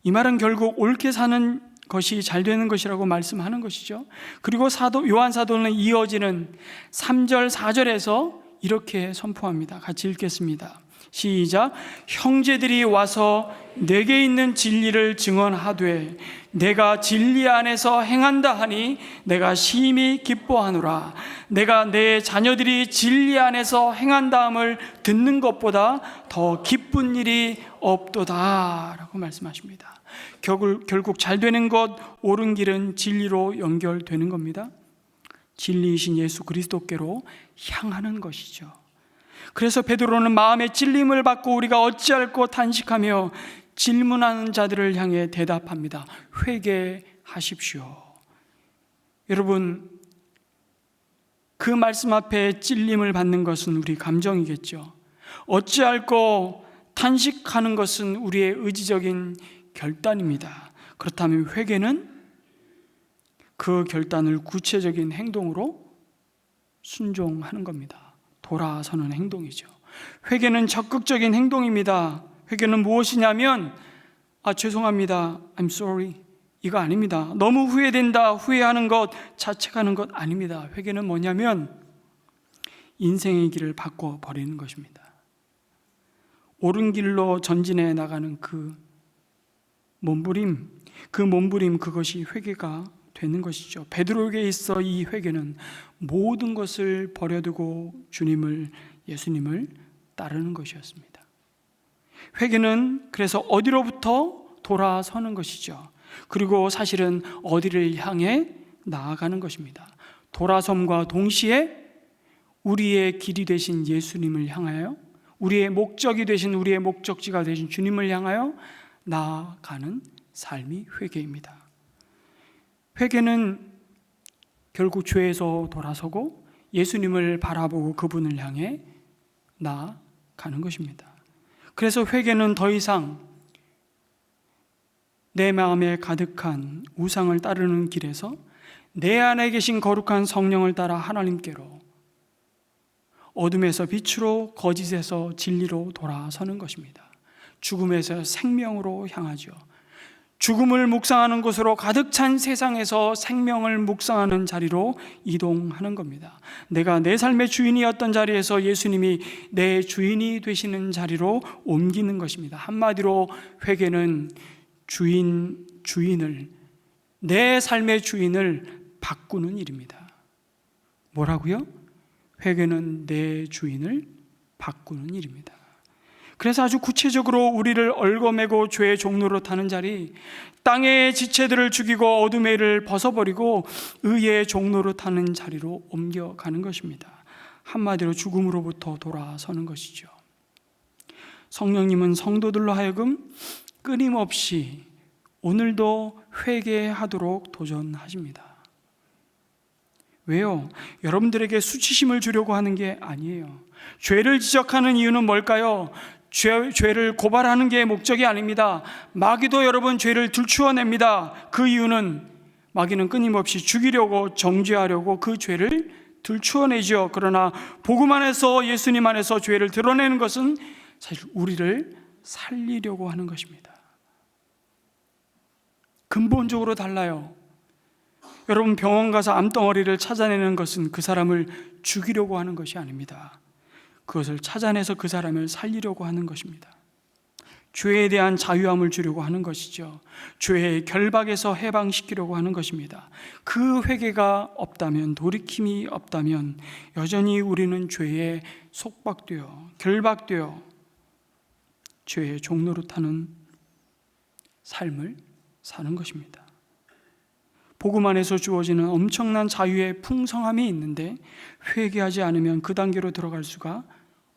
이 말은 결국 옳게 사는 것이 잘 되는 것이라고 말씀하는 것이죠. 그리고 요한 사도는 이어지는 3절, 4절에서 이렇게 선포합니다. 같이 읽겠습니다. 시작. 형제들이 와서 내게 있는 진리를 증언하되 내가 진리 안에서 행한다 하니 내가 심히 기뻐하노라. 내가 내 자녀들이 진리 안에서 행한다함을 듣는 것보다 더 기쁜 일이 없도다 라고 말씀하십니다. 결국 잘 되는 것, 옳은 길은 진리로 연결되는 겁니다. 진리이신 예수 그리스도께로 향하는 것이죠. 그래서 베드로는 마음의 찔림을 받고 우리가 어찌할꼬 탄식하며 질문하는 자들을 향해 대답합니다. 회개하십시오. 여러분, 그 말씀 앞에 찔림을 받는 것은 우리 감정이겠죠. 어찌할꼬 탄식하는 것은 우리의 의지적인 결단입니다. 그렇다면 회개는 그 결단을 구체적인 행동으로 순종하는 겁니다. 돌아서는 행동이죠. 회개는 적극적인 행동입니다. 회개는 무엇이냐면 죄송합니다. I'm sorry. 이거 아닙니다. 너무 후회된다. 후회하는 것, 자책하는 것 아닙니다. 회개는 뭐냐면 인생의 길을 바꿔버리는 것입니다. 옳은 길로 전진해 나가는 그 몸부림, 그것이 회개가 되는 것이죠. 베드로에게 있어 이 회개는 모든 것을 버려두고 예수님을 따르는 것이었습니다. 회개는 그래서 어디로부터 돌아서는 것이죠. 그리고 사실은 어디를 향해 나아가는 것입니다. 돌아섬과 동시에 우리의 길이 되신 예수님을 향하여, 우리의 목적이 되신, 우리의 목적지가 되신 주님을 향하여 나아가는 삶이 회개입니다. 회개는 결국 죄에서 돌아서고 예수님을 바라보고 그분을 향해 나아가는 것입니다. 그래서 회개는 더 이상 내 마음에 가득한 우상을 따르는 길에서 내 안에 계신 거룩한 성령을 따라 하나님께로, 어둠에서 빛으로, 거짓에서 진리로 돌아서는 것입니다. 죽음에서 생명으로 향하죠. 죽음을 묵상하는 곳으로, 가득 찬 세상에서 생명을 묵상하는 자리로 이동하는 겁니다. 내가 내 삶의 주인이었던 자리에서 예수님이 내 주인이 되시는 자리로 옮기는 것입니다. 한마디로 회개는 주인을, 내 삶의 주인을 바꾸는 일입니다. 뭐라고요? 회개는 내 주인을 바꾸는 일입니다. 그래서 아주 구체적으로 우리를 얽어매고 죄의 종로로 타는 자리, 땅의 지체들을 죽이고 어둠의 일을 벗어버리고 의의 종로로 타는 자리로 옮겨가는 것입니다. 한마디로 죽음으로부터 돌아서는 것이죠. 성령님은 성도들로 하여금 끊임없이 오늘도 회개하도록 도전하십니다. 왜요? 여러분들에게 수치심을 주려고 하는 게 아니에요. 죄를 지적하는 이유는 뭘까요? 죄를 고발하는 게 목적이 아닙니다. 마귀도 여러분 죄를 들추어냅니다. 그 이유는 마귀는 끊임없이 죽이려고, 정죄하려고 그 죄를 들추어내죠. 그러나 복음 안에서, 예수님 안에서 죄를 드러내는 것은 사실 우리를 살리려고 하는 것입니다. 근본적으로 달라요. 여러분, 병원 가서 암덩어리를 찾아내는 것은 그 사람을 죽이려고 하는 것이 아닙니다. 그것을 찾아내서 그 사람을 살리려고 하는 것입니다. 죄에 대한 자유함을 주려고 하는 것이죠. 죄의 결박에서 해방시키려고 하는 것입니다. 그 회개가 없다면, 돌이킴이 없다면 여전히 우리는 죄에 속박되어, 결박되어 죄의 종로로 타는 삶을 사는 것입니다. 복음 안에서 주어지는 엄청난 자유의 풍성함이 있는데 회개하지 않으면 그 단계로 들어갈 수가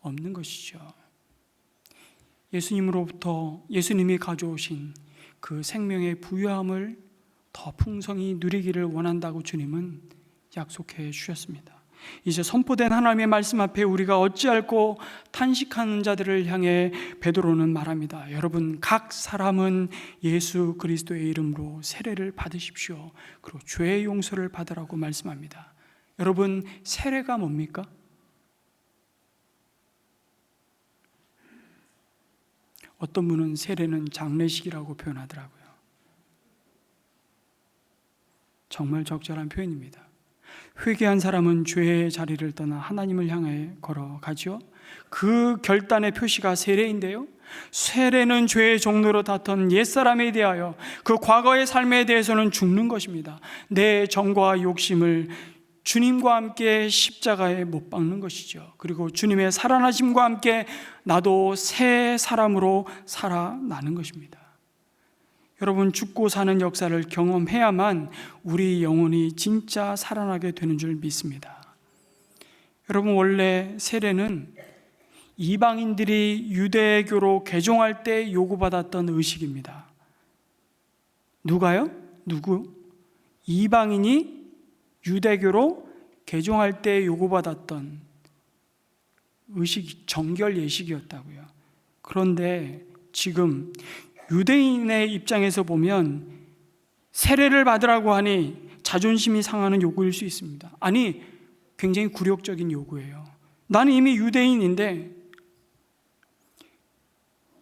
없는 것이죠. 예수님으로부터, 예수님이 가져오신 그 생명의 부유함을 더 풍성히 누리기를 원한다고 주님은 약속해 주셨습니다. 이제 선포된 하나님의 말씀 앞에 우리가 어찌할꼬 탄식하는 자들을 향해 베드로는 말합니다. 여러분, 각 사람은 예수 그리스도의 이름으로 세례를 받으십시오. 그리고 죄의 용서를 받으라고 말씀합니다. 여러분, 세례가 뭡니까? 어떤 분은 세례는 장례식이라고 표현하더라고요. 정말 적절한 표현입니다. 회개한 사람은 죄의 자리를 떠나 하나님을 향해 걸어가죠. 그 결단의 표시가 세례인데요, 세례는 죄의 종로로 닿던 옛사람에 대하여 그 과거의 삶에 대해서는 죽는 것입니다. 내 정과 욕심을 주님과 함께 십자가에 못 박는 것이죠. 그리고 주님의 살아나심과 함께 나도 새 사람으로 살아나는 것입니다. 여러분, 죽고 사는 역사를 경험해야만 우리 영혼이 진짜 살아나게 되는 줄 믿습니다. 여러분, 원래 세례는 이방인들이 유대교로 개종할 때 요구받았던 의식입니다. 누가요? 누구? 이방인이 유대교로 개종할 때 요구받았던 의식이 정결 예식이었다고요. 그런데 지금 유대인의 입장에서 보면 세례를 받으라고 하니 자존심이 상하는 요구일 수 있습니다. 아니, 굉장히 굴욕적인 요구예요. 나는 이미 유대인인데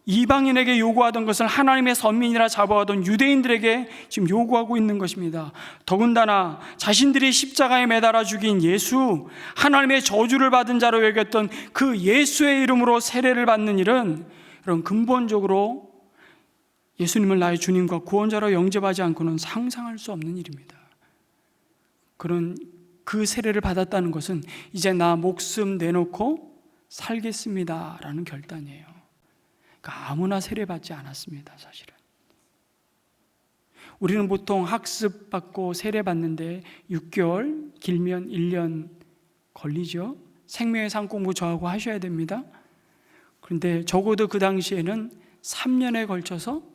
이방인에게 요구하던 것을 하나님의 선민이라 잡아오던 유대인들에게 지금 요구하고 있는 것입니다. 더군다나 자신들이 십자가에 매달아 죽인 예수, 하나님의 저주를 받은 자로 여겼던 그 예수의 이름으로 세례를 받는 일은 그런 근본적으로 예수님을 나의 주님과 구원자로 영접하지 않고는 상상할 수 없는 일입니다. 그런 그 세례를 받았다는 것은 이제 나 목숨 내놓고 살겠습니다 라는 결단이에요. 그러니까 아무나 세례받지 않았습니다. 사실은 우리는 보통 학습받고 세례받는데 6개월, 길면 1년 걸리죠. 생명의 상 공부 저하고 하셔야 됩니다. 그런데 적어도 그 당시에는 3년에 걸쳐서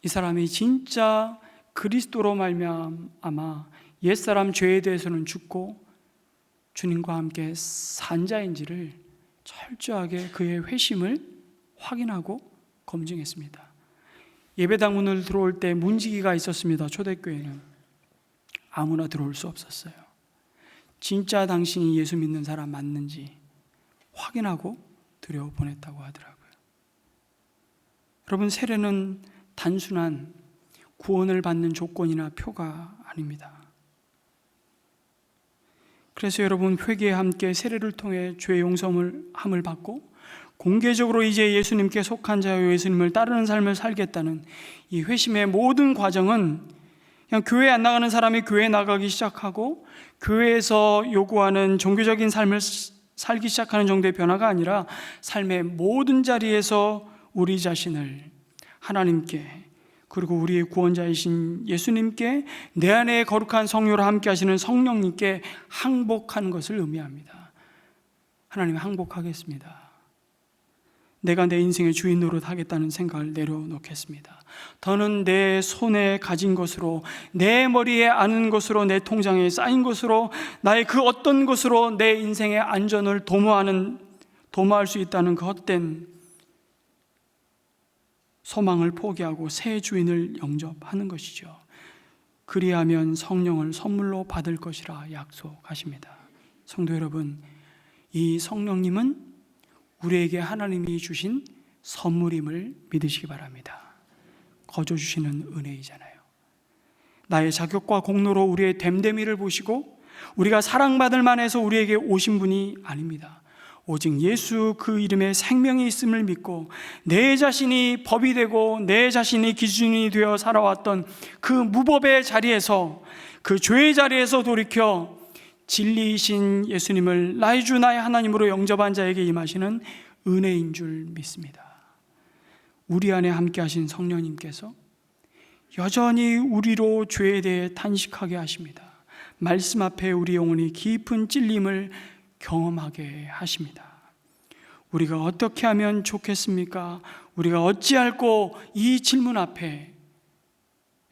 이 사람이 진짜 그리스도로 말미암아 옛사람 죄에 대해서는 죽고 주님과 함께 산 자인지를 철저하게 그의 회심을 확인하고 검증했습니다. 예배당 문을 들어올 때 문지기가 있었습니다. 초대교회는 아무나 들어올 수 없었어요. 진짜 당신이 예수 믿는 사람 맞는지 확인하고 들여보냈다고 하더라고요. 여러분, 세례는 단순한 구원을 받는 조건이나 표가 아닙니다. 그래서 여러분, 회개에 함께 세례를 통해 죄의 용서함을 받고 공개적으로 이제 예수님께 속한 자여 예수님을 따르는 삶을 살겠다는 이 회심의 모든 과정은 그냥 교회에 안 나가는 사람이 교회에 나가기 시작하고 교회에서 요구하는 종교적인 삶을 살기 시작하는 정도의 변화가 아니라 삶의 모든 자리에서 우리 자신을 하나님께, 그리고 우리의 구원자이신 예수님께, 내 안에 거룩한 성령으로 함께 하시는 성령님께 항복하는 것을 의미합니다. 하나님, 항복하겠습니다. 내가 내 인생의 주인 노릇하겠다는 생각을 내려놓겠습니다. 더는 내 손에 가진 것으로, 내 머리에 아는 것으로, 내 통장에 쌓인 것으로, 나의 그 어떤 것으로 내 인생의 안전을 도모할 수 있다는 그 헛된 소망을 포기하고 새 주인을 영접하는 것이죠. 그리하면 성령을 선물로 받을 것이라 약속하십니다. 성도 여러분, 이 성령님은 우리에게 하나님이 주신 선물임을 믿으시기 바랍니다. 거저 주시는 은혜이잖아요. 나의 자격과 공로로 우리의 됨됨이를 보시고 우리가 사랑받을 만해서 우리에게 오신 분이 아닙니다. 오직 예수 그 이름에 생명이 있음을 믿고 내 자신이 법이 되고 내 자신이 기준이 되어 살아왔던 그 무법의 자리에서, 그 죄의 자리에서 돌이켜 진리이신 예수님을 나의 주 나의 하나님으로 영접한 자에게 임하시는 은혜인 줄 믿습니다. 우리 안에 함께 하신 성령님께서 여전히 우리로 죄에 대해 탄식하게 하십니다. 말씀 앞에 우리 영혼이 깊은 찔림을 경험하게 하십니다. 우리가 어떻게 하면 좋겠습니까? 우리가 어찌할꼬 이 질문 앞에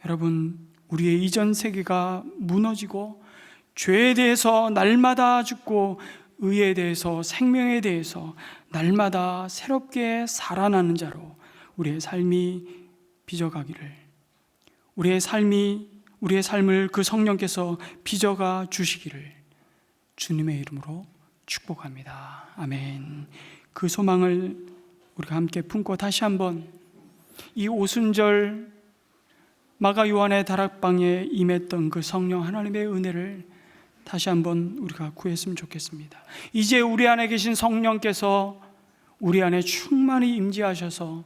여러분, 우리의 이전 세계가 무너지고 죄에 대해서 날마다 죽고 의에 대해서, 생명에 대해서 날마다 새롭게 살아나는 자로 우리의 삶이 빚어가기를, 우리의 삶을 그 성령께서 빚어가 주시기를 주님의 이름으로 축복합니다. 아멘. 그 소망을 우리가 함께 품고 다시 한번 이 오순절 마가 요한의 다락방에 임했던 그 성령 하나님의 은혜를 다시 한번 우리가 구했으면 좋겠습니다. 이제 우리 안에 계신 성령께서 우리 안에 충만히 임재하셔서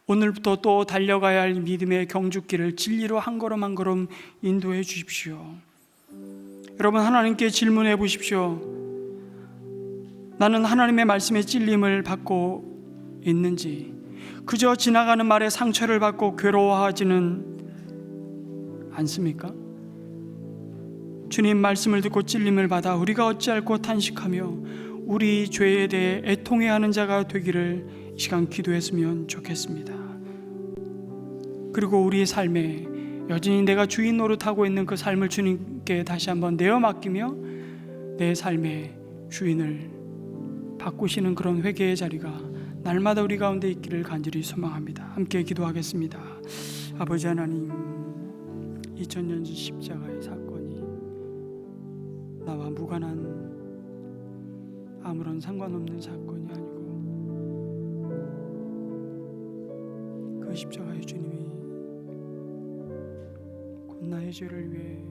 오늘부터 또 달려가야 할 믿음의 경주길을 진리로 한 걸음 한 걸음 인도해 주십시오. 여러분, 하나님께 질문해 보십시오. 나는 하나님의 말씀의 찔림을 받고 있는지, 그저 지나가는 말에 상처를 받고 괴로워하지는 않습니까? 주님 말씀을 듣고 찔림을 받아 우리가 어찌할꼬 탄식하며 우리 죄에 대해 애통해야 하는 자가 되기를 이 시간 기도했으면 좋겠습니다. 그리고 우리의 삶에 여전히 내가 주인 노릇하고 있는 그 삶을 주님께 다시 한번 내어 맡기며 내 삶의 주인을 바꾸시는 그런 회개의 자리가 날마다 우리 가운데 있기를 간절히 소망합니다. 함께 기도하겠습니다. 아버지 하나님, 2000년 전 십자가의 사건이 나와 무관한 아무런 상관없는 사건이 아니고 그 십자가의 주님이 곧 나의 죄를 위해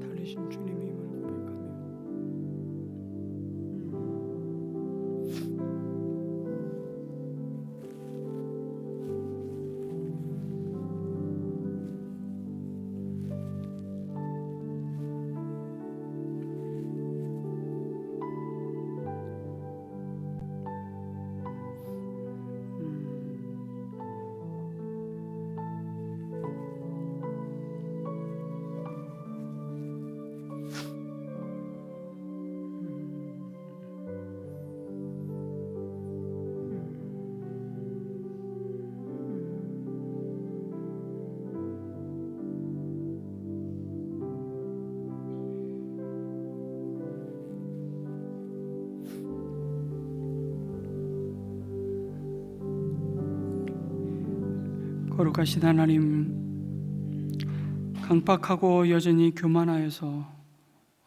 달리신 주님임을 고백하며 거룩하신 하나님, 강팍하고 여전히 교만하여서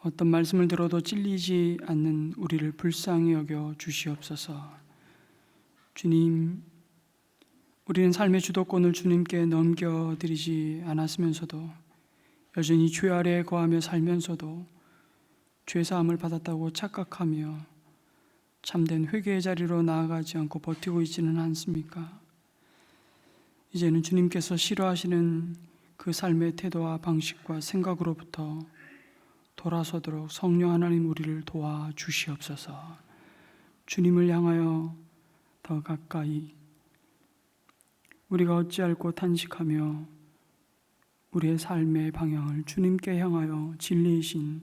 어떤 말씀을 들어도 찔리지 않는 우리를 불쌍히 여겨 주시옵소서. 주님, 우리는 삶의 주도권을 주님께 넘겨드리지 않았으면서도 여전히 죄 아래에 거하며 살면서도 죄사함을 받았다고 착각하며 참된 회개의 자리로 나아가지 않고 버티고 있지는 않습니까? 이제는 주님께서 싫어하시는 그 삶의 태도와 방식과 생각으로부터 돌아서도록 성령 하나님 우리를 도와주시옵소서. 주님을 향하여 더 가까이, 우리가 어찌할꼬 탄식하며 우리의 삶의 방향을 주님께 향하여 진리이신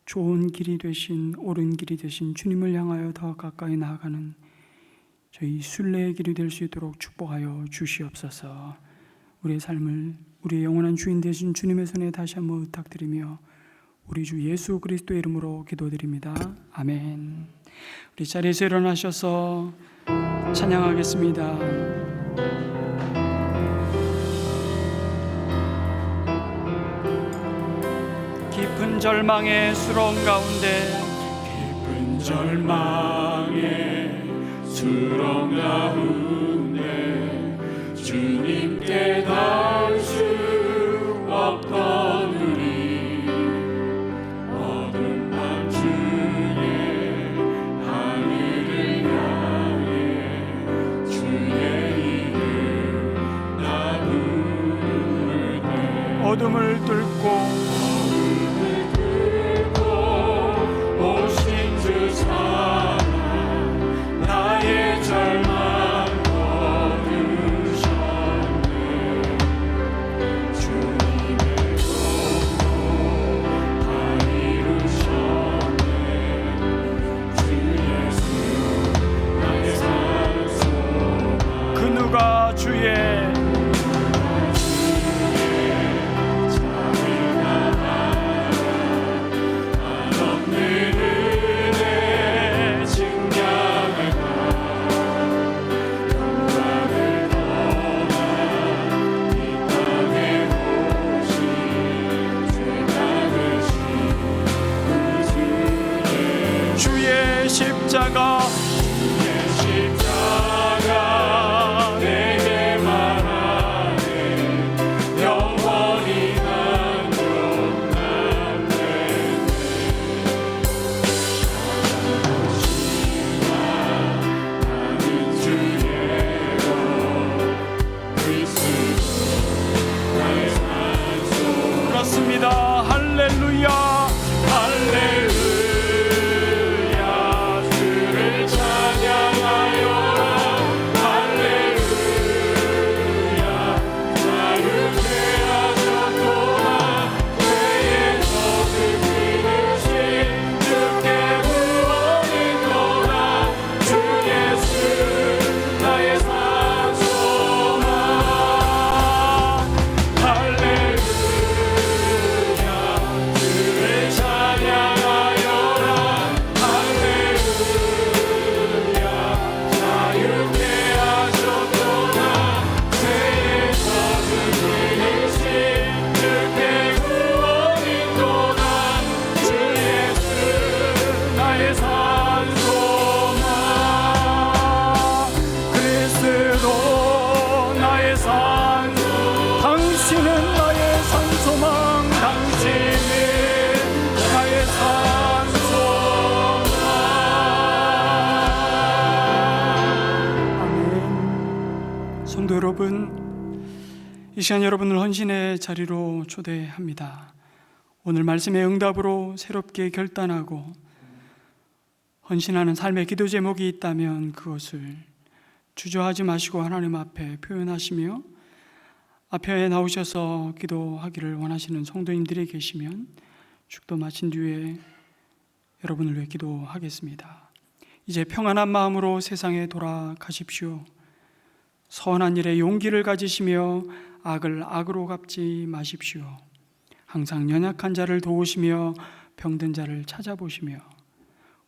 좋은 길이 되신, 옳은 길이 되신 주님을 향하여 더 가까이 나아가는 저희 순례의 길이 될 수 있도록 축복하여 주시옵소서. 우리의 삶을 우리의 영원한 주인 되신 주님의 손에 다시 한번 의탁드리며 우리 주 예수 그리스도의 이름으로 기도드립니다. 아멘. 우리 자리에서 일어나셔서 찬양하겠습니다. 깊은 절망의 수렁 가운데, 깊은 절망의 수렁 가운데 주님께 닿을 수 없던 우리, 어두운 밤 중에 하늘을 향해 주의 이름 나 부를 때 어둠을 뚫고 오신 주 사랑 나의 절망 거두셨네. 주님의 공로 다 이루셨네. 주 예수 나의 삶 여러분, 이 시간 여러분을 헌신의 자리로 초대합니다. 오늘 말씀의 응답으로 새롭게 결단하고 헌신하는 삶의 기도 제목이 있다면 그것을 주저하지 마시고 하나님 앞에 표현하시며 앞에 나오셔서 기도하기를 원하시는 성도님들이 계시면 축도 마친 뒤에 여러분을 위해 기도하겠습니다. 이제 평안한 마음으로 세상에 돌아가십시오. 선한 일에 용기를 가지시며 악을 악으로 갚지 마십시오. 항상 연약한 자를 도우시며 병든 자를 찾아보시며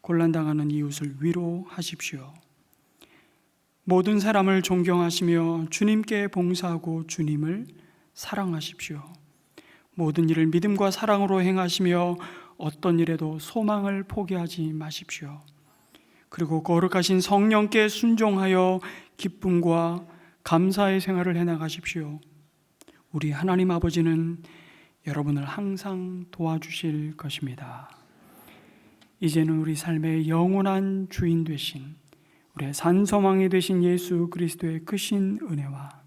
곤란당하는 이웃을 위로하십시오. 모든 사람을 존경하시며 주님께 봉사하고 주님을 사랑하십시오. 모든 일을 믿음과 사랑으로 행하시며 어떤 일에도 소망을 포기하지 마십시오. 그리고 거룩하신 성령께 순종하여 기쁨과 감사의 생활을 해나가십시오. 우리 하나님 아버지는 여러분을 항상 도와주실 것입니다. 이제는 우리 삶의 영원한 주인 되신 우리의 산소망이 되신 예수 그리스도의 크신 은혜와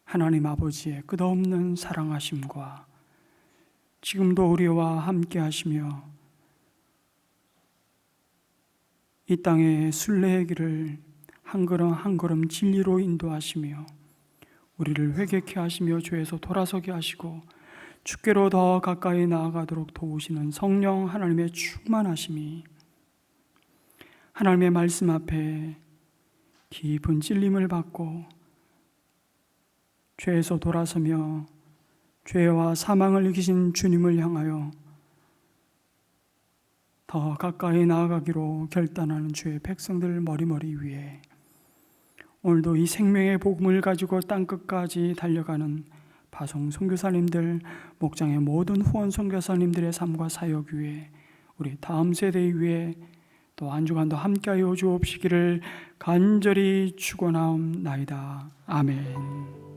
하나님 아버지의 끝없는 사랑하심과 지금도 우리와 함께 하시며 이 땅의 순례의 길을 한 걸음 한 걸음 진리로 인도하시며 우리를 회개케 하시며 죄에서 돌아서게 하시고 주께로 더 가까이 나아가도록 도우시는 성령 하나님의 충만하심이 하나님의 말씀 앞에 깊은 찔림을 받고 죄에서 돌아서며 죄와 사망을 이기신 주님을 향하여 더 가까이 나아가기로 결단하는 주의 백성들 머리머리 위에 오늘도 이 생명의 복음을 가지고 땅끝까지 달려가는 파송 선교사님들, 목장의 모든 후원 선교사님들의 삶과 사역 위에 우리 다음 세대 위에 또 한 주간도 함께하여 주옵시기를 간절히 축원하옵나이다. 아멘.